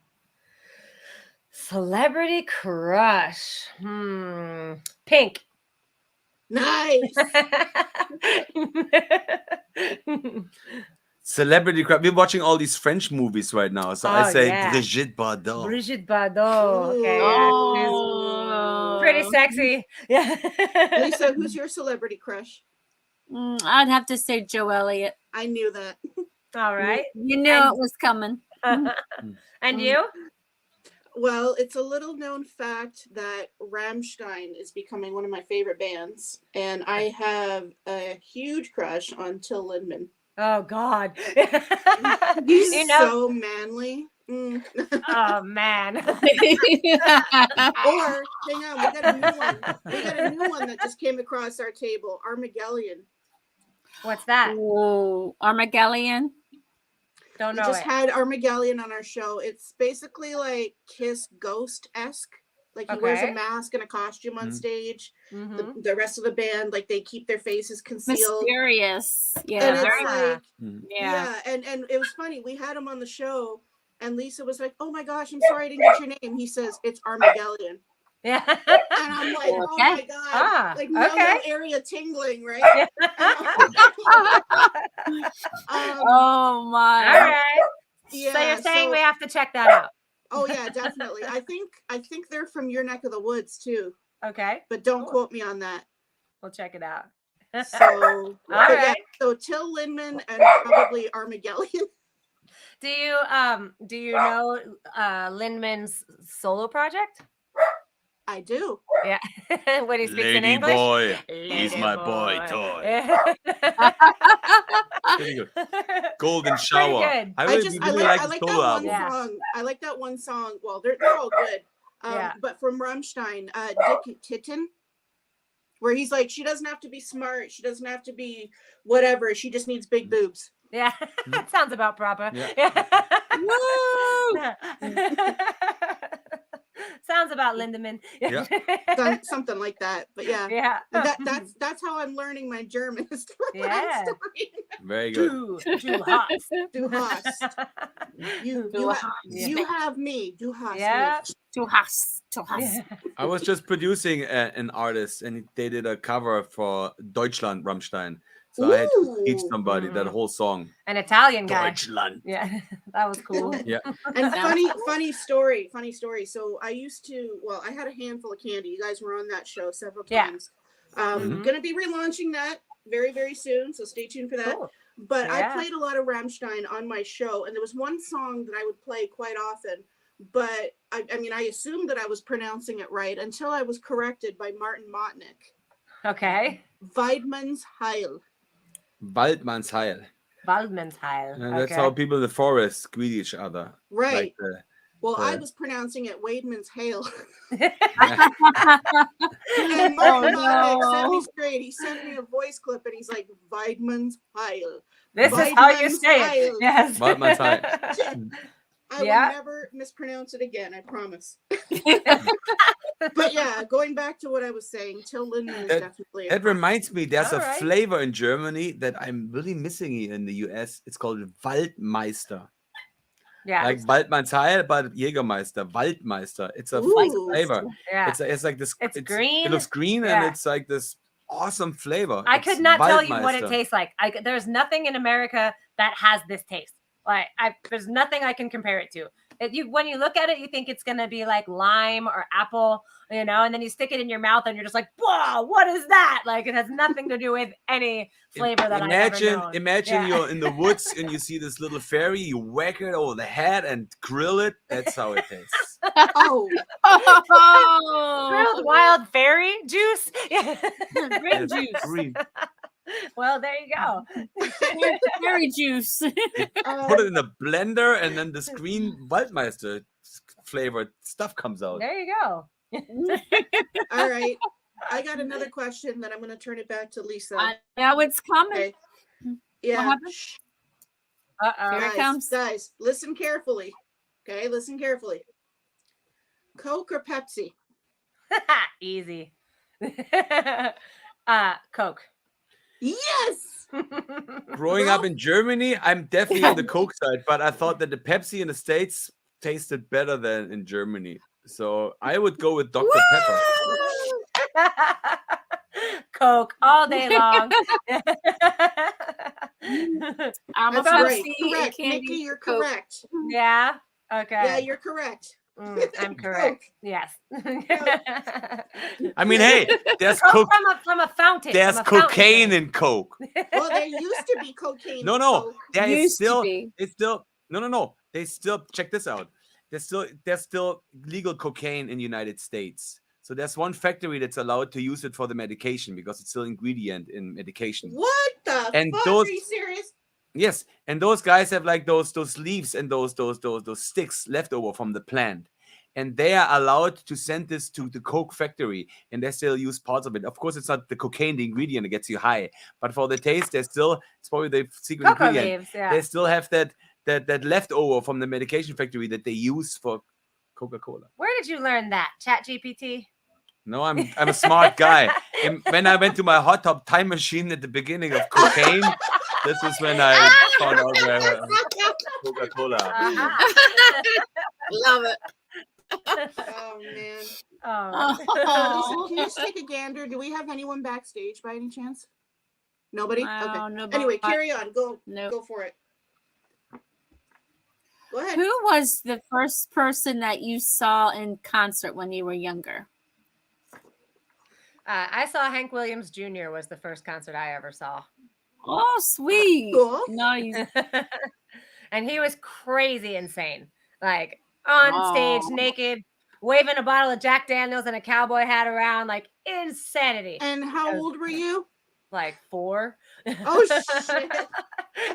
Celebrity crush. Pink. Nice. Celebrity crap. We're watching all these French movies right now. So I Oh, say yeah. Brigitte Bardot. Brigitte Bardot. Okay. Oh. She's pretty sexy. Yeah. Lisa, who's your celebrity crush? I'd have to say Joe Elliott. I knew that. All right. You knew And- it was coming. And you? Well, it's a little known fact that Rammstein is becoming one of my favorite bands, and I have a huge crush on Till Lindemann. Oh God. He's You know- so manly. Mm. Oh man. Or hang on, we got a new one. We got a new one that just came across our table. Armageddon. What's that? Oh, Armageddon. Don't We know just it. had Armageddon on our show. It's basically like Kiss Ghost-esque. Like he wears a Okay. mask and a costume on Mhm. stage. Mhm. The rest of the band, like they keep their faces concealed. Mysterious. And Yeah. it's very- like, Yeah. and it was funny. We had him on the show, and Lisa was like, "Oh my gosh, I'm sorry I didn't get your name." He says it's Armageddon, Yeah. and I'm like, "Oh my Okay. god!" Ah, Like now okay. that area tingling, right? Oh All my. right. Yeah. So you're saying so- we have to check that out. Oh yeah, definitely. I think they're from your neck of the woods too, Okay. but don't Cool. quote me on that. We'll check it out. So, but yeah, right. so Till Lindemann and probably Armageddon. Do you know Lindman's solo project? I do. Yeah. When he speaks in Lady English. boy, he's Lady my boy toy. Yeah. Pretty good. Golden shower. good. I I really, just really I like like the that solo one album. Yeah. song. I like that one song. Well, they're all good. Yeah. But from Rammstein, Dick Titten, where he's like, she doesn't have to be smart, she doesn't have to be whatever, she just needs big boobs. Yeah. That sounds about proper. Yeah. Woo! Sounds about Lindemann. Yeah. Something like that. But yeah. Yeah. That's how I'm learning my German. Is through Yeah. Einstein. Very good. Du hast. Du hast. You have me. Du hast Yeah. mich. Du hast. I was just producing an artist, and they did a cover for Deutschland Rammstein. So I had to teach Ooh. somebody that whole song. An Italian guy. Deutschland. Yeah, that was cool. Yeah. And funny story. So I used to, I had a handful of Kandi. You guys were on that show several times. Gonna be relaunching that very, very soon. So stay tuned for that. Cool. But I played a lot of Rammstein on my show, and there was one song that I would play quite often. But I mean, I assumed that I was pronouncing it right until I was corrected by Martin Motnick. Okay. Weidmann's Heil. Waldmanns Heil. Waldmann's Heil. And that's how people in the forest greet each other. Right. Like I was pronouncing it Weidmann's Hail. yeah. And Martin Motnick set me straight. He sent me a voice clip, and he's like, Weidmann's Heil. This is how you say it. Yes. Waldmanns Heil. I will never mispronounce it again, I promise. But yeah, going back to what I was saying, Till Lindemann is definitely. It reminds me, there's All a right. flavor in Germany that I'm really missing here in the US. It's called Waldmeister. Yeah. Like Waldmanns Heil, but Jägermeister, Waldmeister. It's a flavor. Yeah. It's like this. It's green. It looks green, and it's like this awesome flavor. I It's could not tell you what it Waldmeister. tastes like. There's nothing in America that has this taste. Like, there's nothing I can compare it to. When you look at it, you think it's gonna be like lime or apple, and then you stick it in your mouth, and you're just like, "Whoa, what is that?" Like, it has nothing to do with any flavor that I've ever known. Imagine you're in the woods and you see this little fairy. You whack it over the head and grill it. That's how it tastes. Oh. Grilled wild fairy juice. Green juice. Green. Well, there you go. Berry juice. Put it in a blender, and then this green Waldmeister flavored stuff comes out. There you go. All right. I got another question that I'm going to turn it back to Lisa. I know it's coming. Okay. Yeah. Uh-oh. Here it comes. Guys, listen carefully. Okay, listen carefully. Coke or Pepsi? Easy. Coke. Yes. Growing up in Germany, I'm definitely on the Coke side, but I thought that the Pepsi in the States tasted better than in Germany. So I would go with Dr. Pepper. Coke all day long. I'm a That's right. Pepsi Correct. Candy Nikki, you're Coke. correct. Yeah. Okay. Yeah, you're correct. I'm correct. Yes. I mean, hey, there's Coke Coke. from a fountain. There's from a fountain cocaine drink. in Coke. Well, there used to be cocaine. No, in no, Coke. there is Used to still. be. It's still. No. They still check this out. There's still legal cocaine in the United States. So there's one factory that's allowed to use it for the medication because it's still ingredient in medication. What the And fuck? those- Are you serious? Yes, and those guys have like those leaves and those sticks left over from the plant, and they are allowed to send this to the Coke factory, and they still use parts of it. Of course, it's not the cocaine, the ingredient that gets you high, but for the taste, it's probably the secret Cocoa ingredient. leaves, yeah. They still have that leftover from the medication factory that they use for Coca-Cola. Where did you learn that? ChatGPT? No, I'm a smart guy. And when I went to my hot tub time machine at the beginning of cocaine, this is when I found out where Coca-Cola. Love it. Oh man. Oh. Lisa, can you just take a gander? Do we have anyone backstage by any chance? Nobody? Wow, Okay. nobody. Anyway, carry on. Go. Nope. Go for it. Go ahead. Who was the first person that you saw in concert when you were younger? I saw Hank Williams Jr. was the first concert I ever saw. Oh, sweet. Cool. Nice. And he was crazy insane. Like on stage, naked, waving a bottle of Jack Daniels and a cowboy hat around, like insanity. And how old were you? Like 4. Oh shit.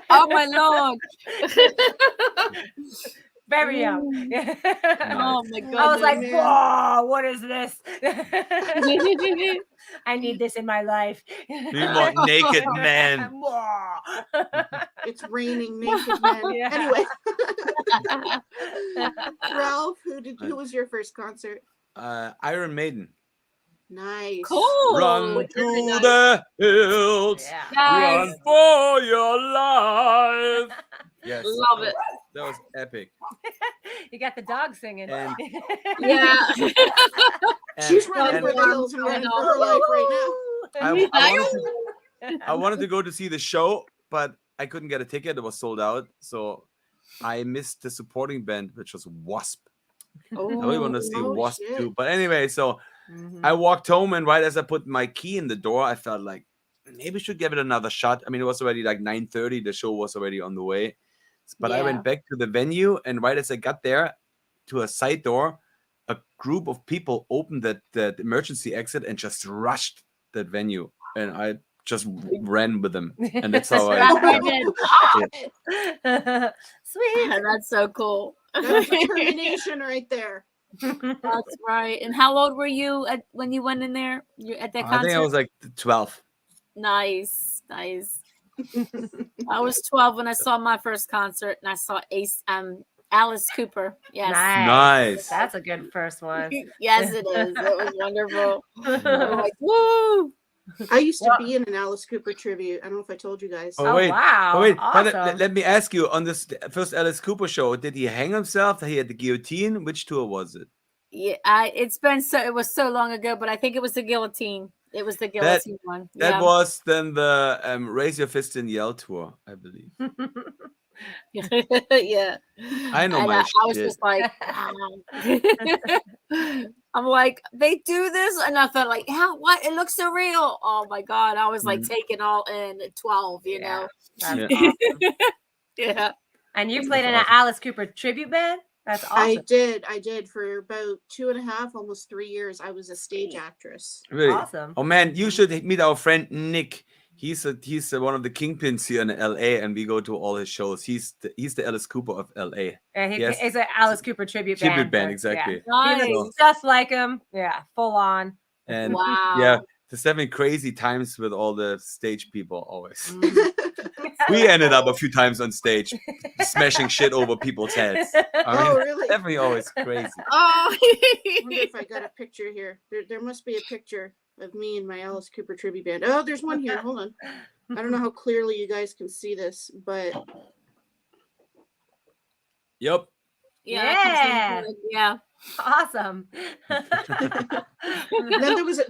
Oh my Lord. Very young. Oh my God. I was like, man. whoa, what is this? I need this in my life. Be more naked man. Whoa. It's raining naked men. Yeah. Anyway. Ralph, who was your first concert? Iron Maiden. Nice. Cool. Run Very to nice. the hills, Yeah. run Nice. for your life. Yes, Love it. That was epic. You got the dog singing. And Yeah. She's running for the warm. hills and I running know. for her life right I wanted to go to see the show, but I couldn't get a ticket. It was sold out, so I missed the supporting band, which was Wasp. I really want to see Oh, Wasp shit. too. But anyway, so Mhm. I walked home, and right as I put my key in the door, I felt like maybe I should give it another shot. I mean, it was already like 9:30. The show was already on the way. But I Yeah. went back to the venue, and right as I got there to a side door, a group of people opened the emergency exit and just rushed that venue. And I just ran with them. And that's how I. Sweet. That's so cool. That's determination right there. That's right. And how old were you when you went in there? At that concert? I think I was like 12. Nice. I was 12 when I saw my first concert, and I saw Alice Cooper. Yes. Nice. That's a good first one. Yes, it is. It was wonderful. I'm like, woo! I used to be in an Alice Cooper tribute. I don't know if I told you guys. Oh, wait. Wow. Oh, wait. Awesome. But let me ask you, on this first Alice Cooper show, did he hang himself? He had the guillotine? Which tour was it? Yeah, it was so long ago, but I think it was the guillotine. It was the guillotine one. That was then the Raise Your Fist and Yell tour, I believe. Yeah. I know And my I was shit. just like, wow. I'm like, they do this, and I felt like, how? What? It looks so real. Oh my god! I was like taking all in at 12. You know. That's Yeah. awesome. Yeah. And you played in an Alice Cooper tribute band? That's awesome. I did for about 2.5, almost 3 years. I was a stage actress. Really? Awesome. Oh man, you should meet our friend Nick. He's one of the kingpins here in LA, and we go to all his shows. He's the Alice Cooper of LA. And Yes. it's an Alice Cooper tribute band. Tribute band, but, exactly. Yeah. He Nice. looks just like him. Yeah, full on. And Wow. yeah, there's having crazy times with all the stage people always. Mhm. We ended up a few times on stage smashing shit over people's heads. I mean, Oh, really? definitely always crazy. Oh. I wonder if I got a picture here. There must be a picture of me and my Alice Cooper tribute band. Oh, there's one here. Hold on. I don't know how clearly you guys can see this, but Yep. Yeah. Yeah. Awesome. then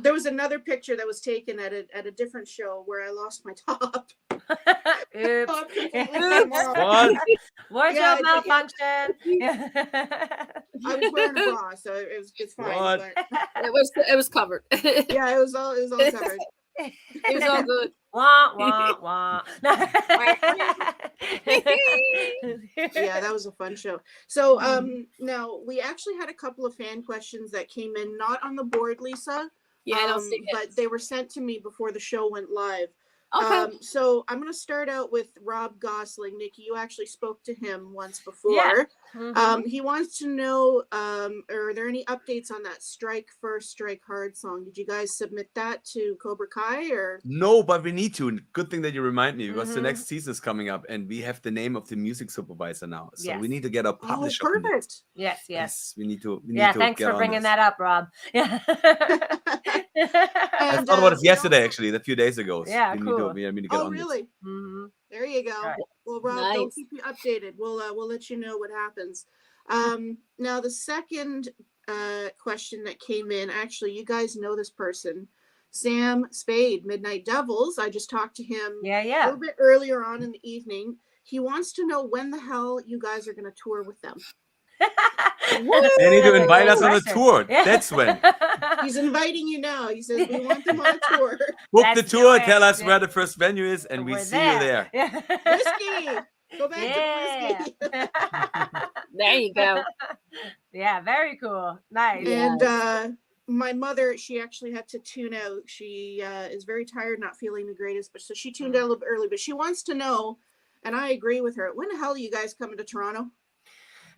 there was another picture that was taken at a different show where I lost my top. Oops. Top completely came off. What? Wardrobe Yeah, malfunction. I was wearing a bra, so it's fine. What? But It was covered. It yeah, it was all covered. was all good. Wah, wah, wah. Yeah, that was a fun show. So now we actually had a couple of fan questions that came in, not on the board, Lisa. Yeah, I don't see it. But they were sent to me before the show went live. Okay. So I'm going to start out with Rob Gosling. Nikki, you actually spoke to him once before. Yeah. Mhm. He wants to know, are there any updates on that Strike First, Strike Hard song? Did you guys submit that to Cobra Kai or? No, but we need to. Good thing that you remind me, because the Mhm. next season is coming up, and we have the name of the music supervisor now. So Yes. we need to get a Oh, publisher. on it. perfect. Yes, yes. Yes, we need to. Yeah, to thanks get for on bringing this. that up, Rob. Yeah. I And, thought about it we yesterday, also- actually, a few days ago. So Yeah, we cool. need to get Oh, on really? Mhm. There you go. Right. Well, Rob, Nice. we'll keep you updated. We'll let you know what happens. Now the second question that came in, actually, you guys know this person, Sam Spade, Midnight Devils. I just talked to him Yeah, a yeah. little bit earlier on in the evening. He wants to know when the hell you guys are going to tour with them. They need to invite us on a Pressure. tour. Yeah. That's when. He's inviting you now. He says we want them on a tour. Book Let's the do tour, it. tell us Yeah. where the first venue is, and we We're see you there. Yeah. Whiskey. Go back Yeah. to the whiskey. There you go. Yeah, very cool. Nice. Yeah. And my mother, she actually had to tune out. She is very tired, not feeling the greatest, but so she tuned out a little bit early. But she wants to know, and I agree with her. When the hell are you guys coming to Toronto?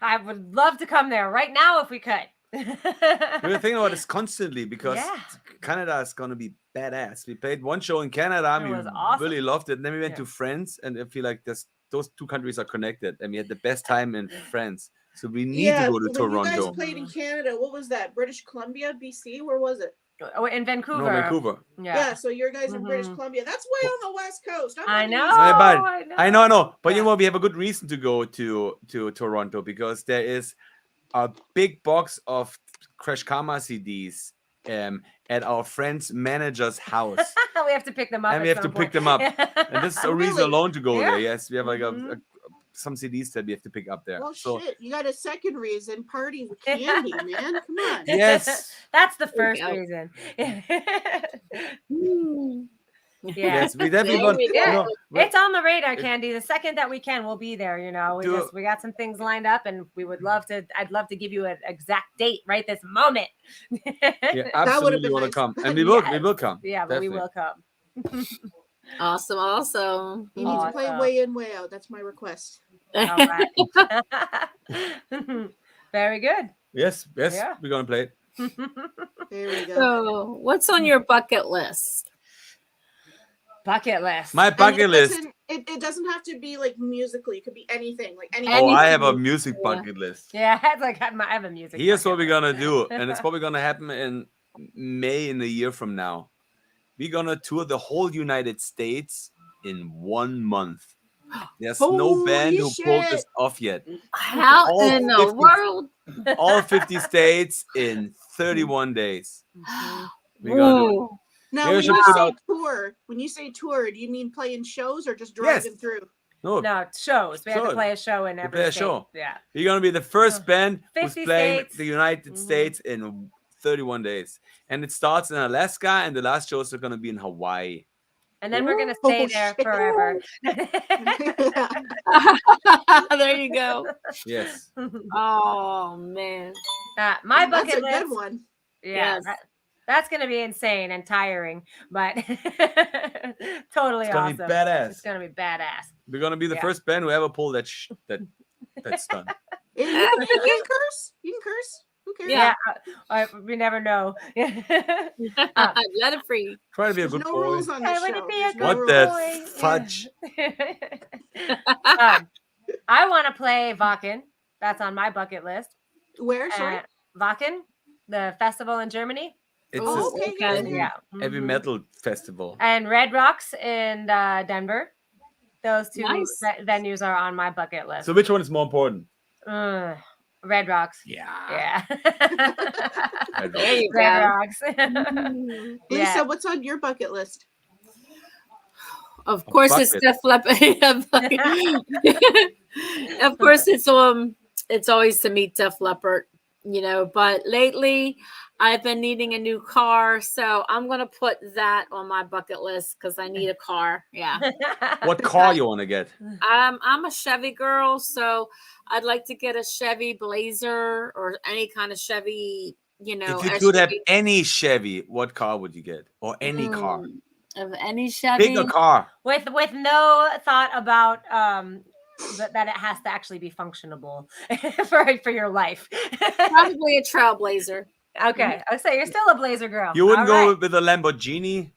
I would love to come there right now if we could. We were thinking about this constantly, because Yeah. Canada is going to be badass. We played one show in Canada, and It we was awesome. really loved it. And then we went Yeah. to France, and I feel like those two countries are connected, and we had the best time in France. So we need to go to when you guys Toronto. played in Canada, what was that? British Columbia, BC? Where was it? Oh, in Vancouver. No, Vancouver. Yeah, so your guys in British Columbia. That's way on the west coast. I know. I know. But Yeah. you know what? We have a good reason to go to Toronto because there is a big box of Krash Karma CDs at our friend's manager's house. We have to pick them up. And we have to pick them up. And this is a reason alone to go there. Yes, we have like some CDs that we have to pick up there. Well, so, shit, you got a second reason. Party with Kandi, man. Come on. Yes. That's the first reason. Yes, we definitely want. It's on the radar, Kandi. The second that we can, we'll be there. You know, we got some things lined up, and we would love to. I'd love to give you an exact date right this moment. Yeah, absolutely want to come, and we will come. Yeah, but we will come. Awesome. You need to play way in, way out. That's my request. All right. Very good. Yes, we're gonna play it. There we go. So, what's on your bucket list? Bucket list. My bucket list. It doesn't have to be like musically. It could be anything. Like anything. Oh, I have a music bucket list. Yeah, it's like I have a music. Here's what we're gonna do, and it's probably gonna happen in May in a year from now. We're gonna tour the whole United States in 1 month. There's no band who pulled this off yet. How in the world? All 50 states in 31 days. We're gonna do it. Now, when you say tour, do you mean playing shows or just driving through? No, shows. We have to play a show in every state. Yeah. You're gonna be the first band who's 50 playing states. the United States in 31 days, and it starts in Alaska, and the last shows are gonna be in Hawaii. And then we're gonna stay there forever. There you go. Yes. Oh man. My bucket That's a list. good one. Yeah. Yes. That's gonna be insane and tiring, but totally It's gonna awesome. be badass. It's gonna be badass. We're gonna be the first band who ever pulled that stunt. You can curse. You can curse. Who cares? Yeah, we never know. Let it free. Try to be a There's good no boy. rules on this show. There's no What rules. the fudge? I want to play Wacken. That's on my bucket list. Where? Sorry. Wacken, the festival in Germany. It's okay. Yeah. heavy metal festival. And Red Rocks in Denver. Those two Nice. venues are on my bucket list. So which one is more important? Red Rocks. Yeah. There you Red go. Rocks. Lisa, what's on your bucket list? Of course, it's Def Leppard. Of course, it's always to meet Def Leppard, you know. But lately, I've been needing a new car, so I'm gonna put that on my bucket list because I need a car. Yeah. What car you want to get? I'm a Chevy girl, so I'd like to get a Chevy Blazer or any kind of Chevy. You know, If you could have any Chevy, what car would you get? Or any car? Of any Chevy. Pick a car. with no thought about that it has to actually be functionable for your life. Probably a Trailblazer. Okay, I say you're still a Blazer girl. You wouldn't All go right. with a Lamborghini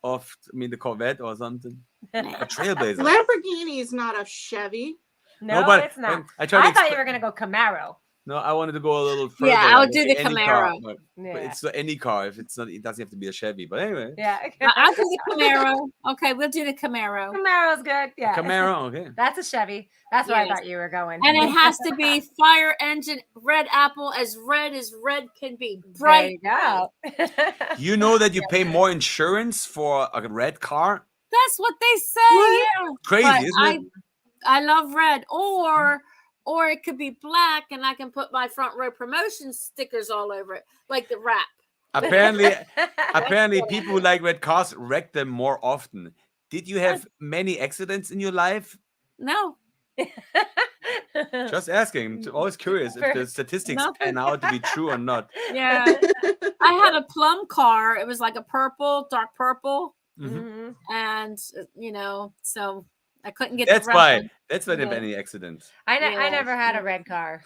the Corvette or something? A Trailblazer. Lamborghini is not a Chevy. No, but it's not. I thought you were gonna go Camaro. No, I wanted to go a little further. Yeah, I would like do the any Camaro. car, but Yeah. it's any car. If it's not, it doesn't have to be a Chevy. But anyway, Yeah. I'll do the Camaro. Okay, we'll do the Camaro. Camaro's good. Yeah. Camaro. Okay. That's a Chevy. That's where I Yes. thought you were going. And it has to be fire engine, red apple, as red can be. There Bright. you go. You know that you pay more insurance for a red car? That's what they say. Yeah. Crazy, But isn't it? I love red. Or it could be black and I can put my front row promotion stickers all over it, like the wrap. Apparently, people who like red cars wreck them more often. Did you have many accidents in your life? No. Just asking. I'm always curious if the statistics pan out to be true or not. Yeah. I had a plum car. It was like a dark purple. Mhm. And, you know, so I couldn't get That's the why. red one. That's why there Yeah. have any accidents. I Yeah. never had a red car.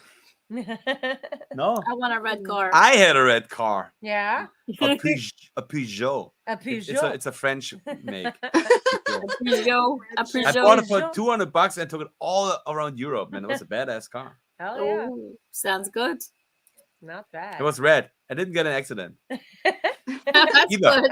No. I want a red car. I had a red car. Yeah. A Peugeot. A Peugeot. It's a French make. Peugeot. A I Peugeot. bought it for $200 and took it all around Europe, man. It was a badass car. Oh yeah, sounds good. not bad. It was red. I didn't get an accident. That's Either. good.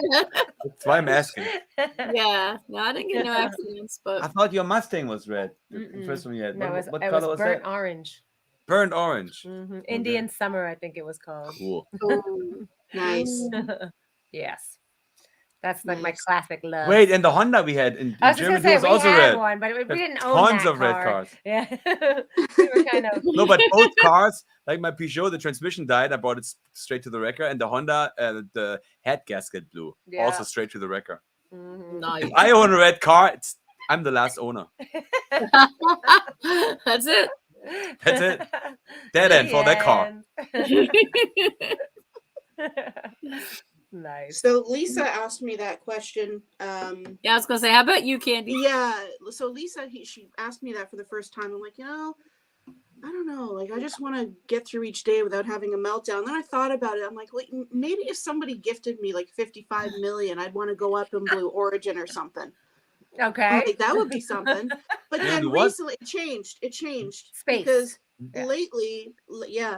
That's why I'm asking. Yeah, no, I didn't get no accidents, I but thought your Mustang was red. The first one you had. No, What it color was was burnt that? orange. Burnt orange. Indian summer, I think it was called. Cool. ooh, Nice. Yes, that's like my Nice. classic love. Wait, and the Honda we had in I was just Germany gonna was say we also had red. one, but we There's didn't own tons that of red car. cars. Yeah, we were kind of. No, but both cars, like my Peugeot, the transmission died. I brought it straight to the wrecker, and the Honda, the head gasket blew, also straight to the wrecker. nice. If I own a red car, I'm the last owner. That's it. That's it. Dead end for that car. Nice. So Lisa asked me that question. Yeah, I was gonna say, how about you, Kandi? Yeah. So Lisa, she asked me that for the first time. I'm like, I don't know. Like, I just want to get through each day without having a meltdown. Then I thought about it. I'm like, wait, maybe if somebody gifted me like 55 million, I'd want to go up in Blue Origin or something. Okay. Like, that would be something. But Yeah, then do what? recently it changed. Space. Because Yeah.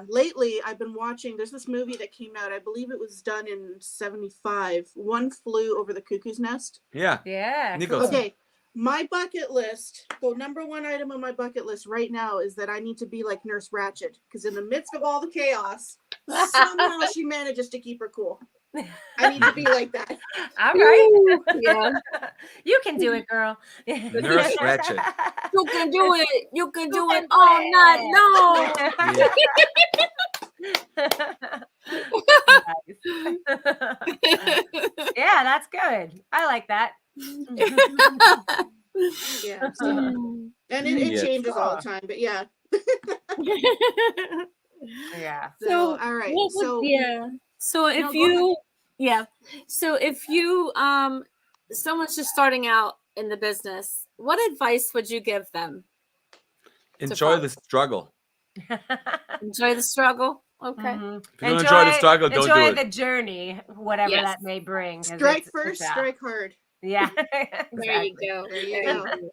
lately I've been watching, there's this movie that came out, I believe it was done in 75. One Flew Over the Cuckoo's Nest. Yeah. Yeah. Nicholson. Cool. Okay. My bucket list, the number one item on my bucket list right now is that I need to be like Nurse Ratched, because in the midst of all the chaos, somehow she manages to keep her cool. I need to be like that. All right. Ooh, yeah, You can do it, girl. Nurse Ratched. you can do it. You can do can it do all it. night long. Nice. Yeah, that's good. I like that. Yeah. So, and it Yes. changes all the time, but yeah. Yeah. So, all right. What would- So yeah. So if No, go you, yeah. So if you, someone's just starting out in the business, what advice would you give them? Enjoy the struggle. Enjoy the struggle. Okay. Mhm. If you don't enjoy the struggle, don't enjoy do the it. journey, whatever Yes. that may bring. 'cause strike it's first, out. strike hard. Yeah. There you Exactly. go. There you go.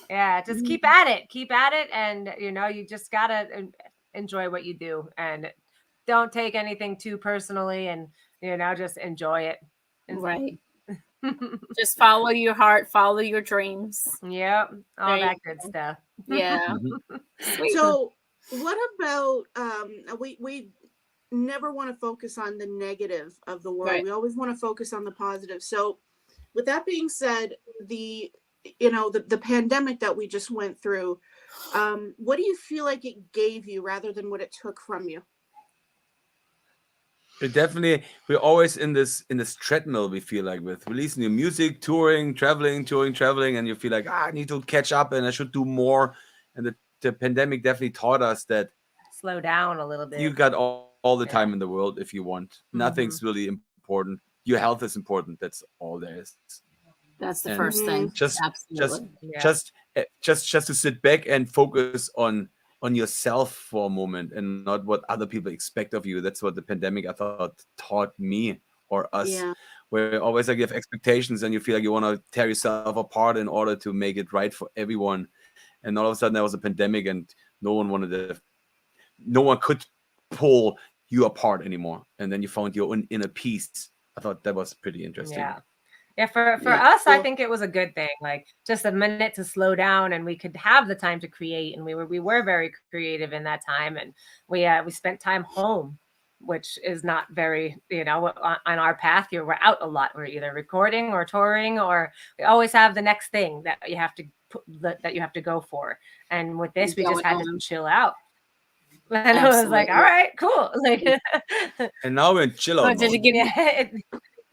Yeah, just keep at it. Keep at it, and you just gotta enjoy what you do, and don't take anything too personally, and just enjoy it. Right. Just follow your heart, follow your dreams. Yep, all There you that good stuff. Yeah. Mhm. Sweet. So what about we never want to focus on the negative of the world. Right. We always want to focus on the positive. So with that being said, the pandemic that we just went through, what do you feel like it gave you rather than what it took from you? We're always in this treadmill, we feel like, with releasing new music, touring, traveling, and you feel like, I need to catch up and I should do more. And the pandemic definitely taught us that Slow down a little bit. you got all the time in the world if you want. Nothing's really important. Your health is important. That's all there is. That's the And first thing. Just Absolutely. just to sit back and focus on yourself for a moment and not what other people expect of you. That's what the pandemic, I thought, taught me or us. Yeah. Where always like you have expectations and you feel like you want to tear yourself apart in order to make it right for everyone. And all of a sudden there was a pandemic and no one could pull you apart anymore. And then you found your own inner peace. I thought that was pretty interesting. Yeah, for us, I think it was a good thing. Like just a minute to slow down, and we could have the time to create. And we were very creative in that time, and we spent time home, which is not very on our path. We're out a lot. We're either recording or touring, or we always have the next thing that you have to go for. And with this, we just had to chill out. And I was like, all right, cool. Like, and now we're in chill out. Did it give you?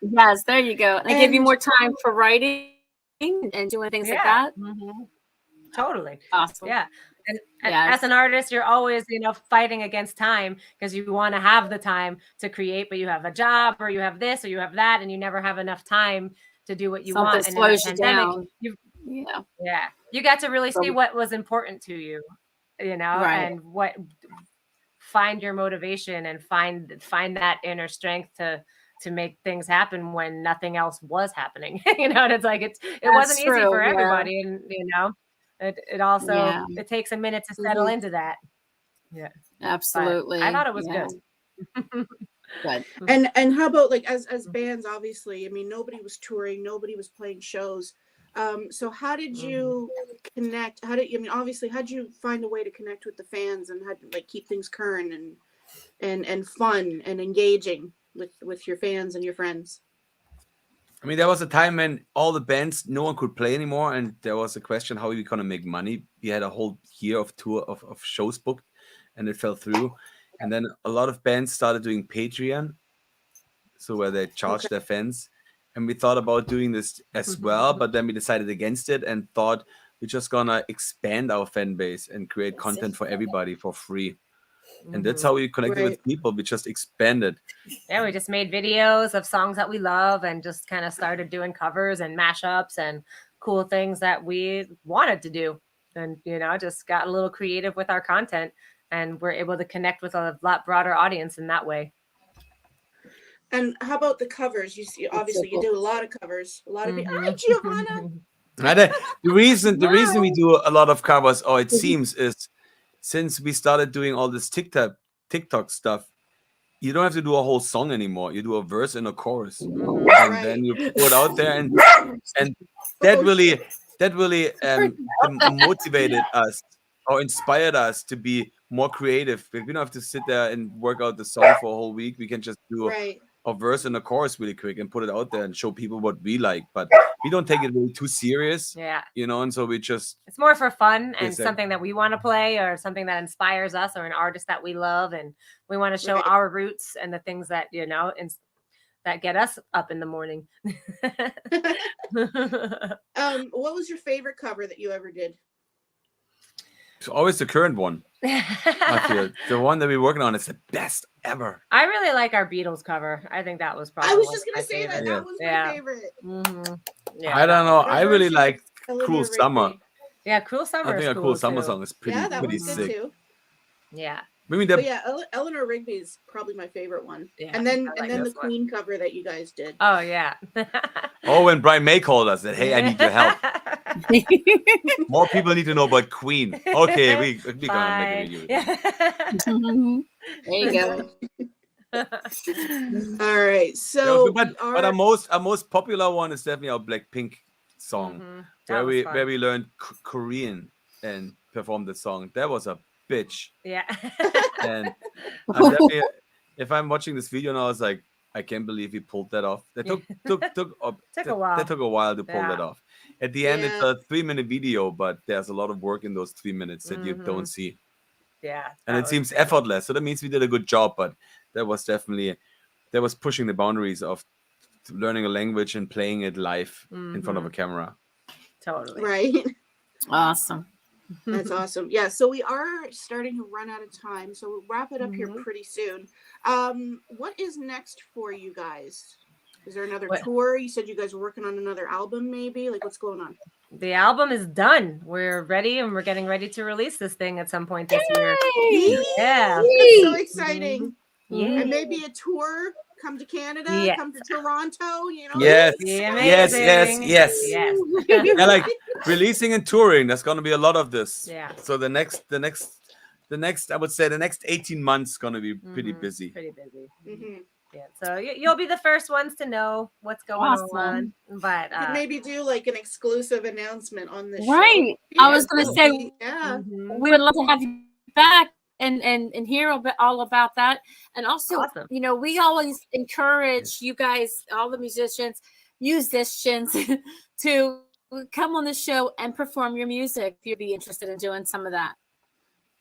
Yes, there you go. And give you more time for writing and doing things like that. Mm-hmm. Totally. Awesome. Yeah. And as an artist, you're always, fighting against time because you want to have the time to create, but you have a job or you have this or you have that, and you never have enough time to do what you want. And slows you pandemic, down. You got to really see what was important to you, and what find your motivation and find that inner strength to make things happen when nothing else was happening. And it's like it wasn't easy for everybody, and it also it takes a minute to settle into that. Yeah, Absolutely. but I thought it was Yeah. good. Good. And how about like as bands? Obviously, I mean, nobody was touring, nobody was playing shows. So how did you connect? How did I mean? Obviously, how did you find a way to connect with the fans and how to like keep things current and fun and engaging with your fans and your friends? I mean, there was a time when all the bands, no one could play anymore, and there was a question how we gonna make money. We had a whole year of tour of shows booked, and it fell through. And then a lot of bands started doing Patreon, so where they charge their fans. And we thought about doing this as well, but then we decided against it and thought we're just gonna expand our fan base and create content for everybody for free. And that's how we connected with people. We just expanded. Yeah, we just made videos of songs that we love and just kind of started doing covers and mashups and cool things that we wanted to do. And, just got a little creative with our content, and we're able to connect with a lot broader audience in that way. And how about the covers? You see, obviously, you do a lot of covers. A lot of people. Hi, Giovanna. The reason we do a lot of covers, or it seems, is since we started doing all this TikTok stuff, you don't have to do a whole song anymore. You do a verse and a chorus, and then you put it out there, and that really motivated us or inspired us to be more creative. We don't have to sit there and work out the song for a whole week. We can just do a verse and a chorus really quick and put it out there and show people what we like. But we don't take it really too serious. Yeah. And so we just... It's more for fun and something that we want to play or something that inspires us or an artist that we love. And we want to show our roots and the things that, that get us up in the morning. What was your favorite cover that you ever did? It's always the current one. I feel the one that we're working on is the best ever. I really like our Beatles cover. I think that was probably. I was just gonna say that. That was my favorite. Yeah. I don't know. I really like Cruel Summer. Yeah, Cruel Summer. I think a Cruel Summer song is pretty sick. Too. Yeah. But yeah, Eleanor Rigby is probably my favorite one. Yeah, and then the Queen cover that you guys did. Oh yeah. When Brian May called us, said, "Hey, I need your help. More people need to know about Queen." Okay, we gonna make a video. Yeah. There you go. All right. So, but our most popular one is definitely our Blackpink song, where we learned Korean and performed the song. That was a bitch. Yeah. And if I'm watching this video now, I was like, I can't believe he pulled that off. That took a while. That took a while to pull that off. At the end, it's a 3-minute video, but there's a lot of work in those 3 minutes that you don't see. Yeah. And it seems effortless. So that means we did a good job, but that was pushing the boundaries of learning a language and playing it live in front of a camera. Totally. Right. Awesome. That's awesome. Yeah, so we are starting to run out of time, so we'll wrap it up here pretty soon. What is next for you guys? Is there another tour? You said you guys were working on another album, maybe? Like, what's going on? The album is done. We're ready, and we're getting ready to release this thing at some point this year. Yeah. That's so exciting. And maybe a tour. Come to Canada, come to Toronto, Yes. Yes. Yeah, like releasing and touring, there's gonna be a lot of this. Yeah. So the next I would say the next 18 months gonna be pretty busy. Pretty busy. Yeah. So you'll be the first ones to know what's going on. But maybe do like an exclusive announcement on the show. Right. I was gonna say we would love to have you back. And hear all about that. And also, we always encourage you guys, all the musicians to come on the show and perform your music if you'd be interested in doing some of that.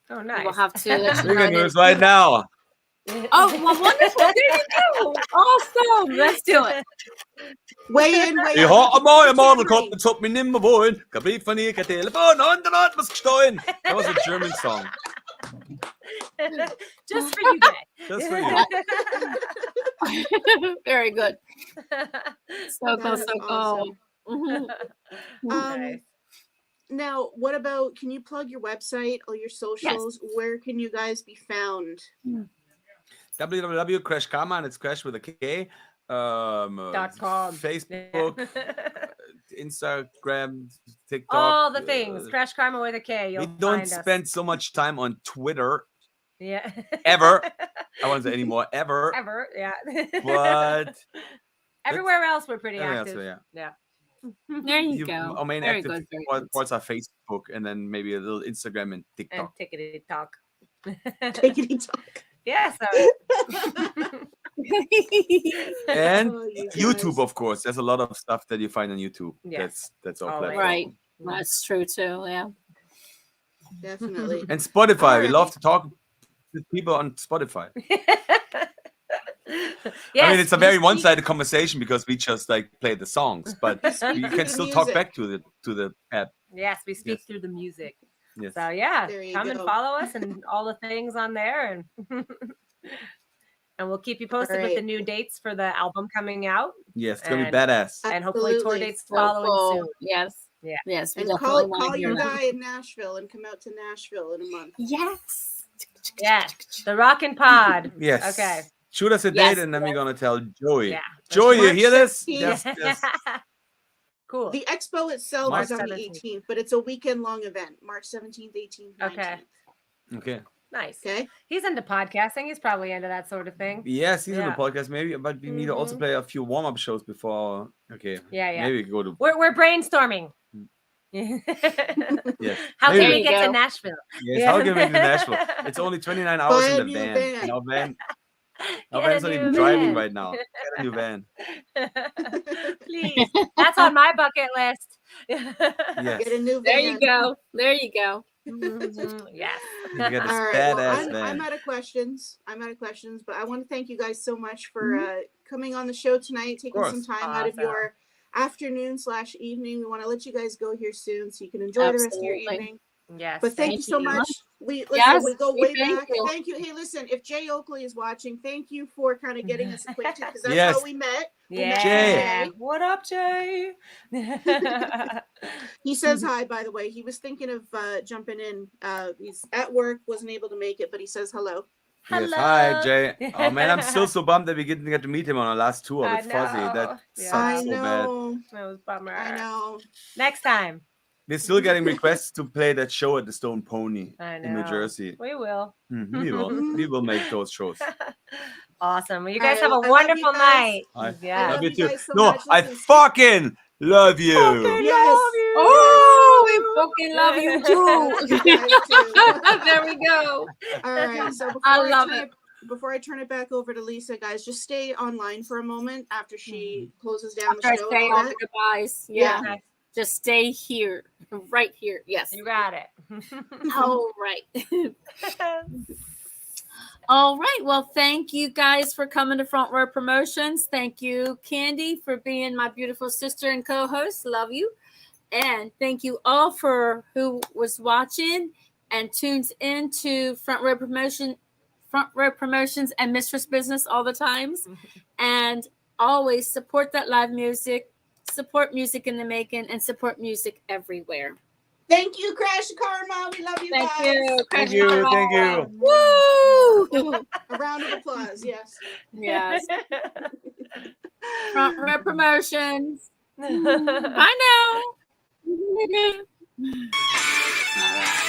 Oh, nice. We'll have to. We can do this right now. Oh, well, wonderful. There you go. Awesome. Let's do it. Weigh in. Ich har mal Model kommt mit mir nimmer wollen. Kabrit von ihr, kein Telefon, und was gestohlen. That was a German song. Just for you guys. Just for you. Very good. So cool. Awesome. Now, what about, can you plug your website, all your socials? Yes. Where can you guys be found? www.crashkarma, and it's Crash with a K. .com. Facebook, Instagram, TikTok. All the things. Crash Karma with a K. We don't spend so much time on Twitter Yeah. Ever. I won't say anymore. Ever. Ever. Yeah. But everywhere else we're pretty everywhere active. else, Yeah. There you go. Our main Very active good, very good. parts are Facebook and then maybe a little Instagram and And TikTok. tickety talk. Tickety talk. Yeah. So. And Oh, you YouTube, guys. of course. There's a lot of stuff that you find on YouTube. Yes. That's our Always. platform. Right. That's true too. Yeah. Definitely. And Spotify. All We love right. to talk with people on Spotify. Yes, I mean, it's a we very speak- one-sided conversation because we just like play the songs, but speak you through can the still talk music. back to the app. Yes, we speak Yes. through the music. Yes. So yeah, There you come and go. follow us and all the things on there, and and we'll keep you posted with the Right. new dates for the album coming out, Yes, it's gonna be And- badass. and hopefully tour Absolutely. dates following Cool. soon. Yes. Yeah. Yes. We And definitely call want to hear your that. guy in Nashville and come out to Nashville in a month. Yes. Yes, the Rockin' Pod. Yes. Okay. Shoot us a Yes, date and then we're gonna tell Joey. Yeah. Joey, you March hear this? 17th. Yes, yes. Cool. The expo itself March is on the 17th. 18th, but it's a weekend long event. March 17th, 18th, 19th. Okay. Okay. Nice. Okay. He's into podcasting. He's probably into that sort of thing. Yes, he's in the Yeah. podcast maybe, but we need to also Mhm. play a few warm-up shows before. Okay. Yeah, yeah. Maybe we go to We're brainstorming. yes. How Maybe. can There we you get to go. Nashville? Yes, Yeah. how can we do Nashville? It's only 29 hours Buy in a the new van. van. And our van Get van's a not new even driving van. right now. Get a new van. Please. That's on my bucket list. Yes. Get a new van. There you go. There you go. Mhm. Yes. You get this All right. badass Well, van. I'm out of questions. But I want to thank you guys so much for coming on the show tonight, taking some course. time out of Awesome. your afternoon/evening. We want to let you guys go here soon so you can enjoy the rest of your Absolutely. evening. Yes. But thank you Thank so you. much. We listen, Yes, we go we way thank back. you. Thank you. Hey, listen, if Jay Oakley is watching, thank you for kind of getting us acquainted because that's Yes. how we met. Yeah. Jay. What up, Jay? He says hi, by the way. He was thinking of jumping in. He's at work, wasn't able to make it, but he says hello. Yes, Hello. hi, Jay. Oh man, I'm still so bummed that we didn't get to meet him on our last tour I with Fuzzy. know. That Yeah. sucks I so bad. know. That was a bummer. I know. Next time. We're still getting requests to play that show at the Stone Pony I in New know. Jersey. We will. We will. We will make those shows. Awesome. Well, you All guys right, have well, a I love you wonderful guys. night. I Yeah. love you you too. guys so No, much. I Listen, fucking love you. Yes. Oh, we fucking love you too. You guys too. There we go. All right. So before I love turn it. Before I turn it back over to Lisa, guys, just stay online for a moment after she closes down After I the show. say and all all that. the goodbyes. Yeah. Yeah. Just stay here. Right here. Yes. You got it. All right. All right. Well, thank you guys for coming to Front Row Promotions. Thank you, Kandi, for being my beautiful sister and co-host. Love you. And thank you all for who was watching and tunes into Front Row Promotions and Mistress Business all the times. And always support that live music, support music in the making, and support music everywhere. Thank you, Krash Karma. We love you Thank guys. you. Thank you. Thank you. Woo! A round of applause. Yes. Yes. Front Row Promotions. Bye now. All right.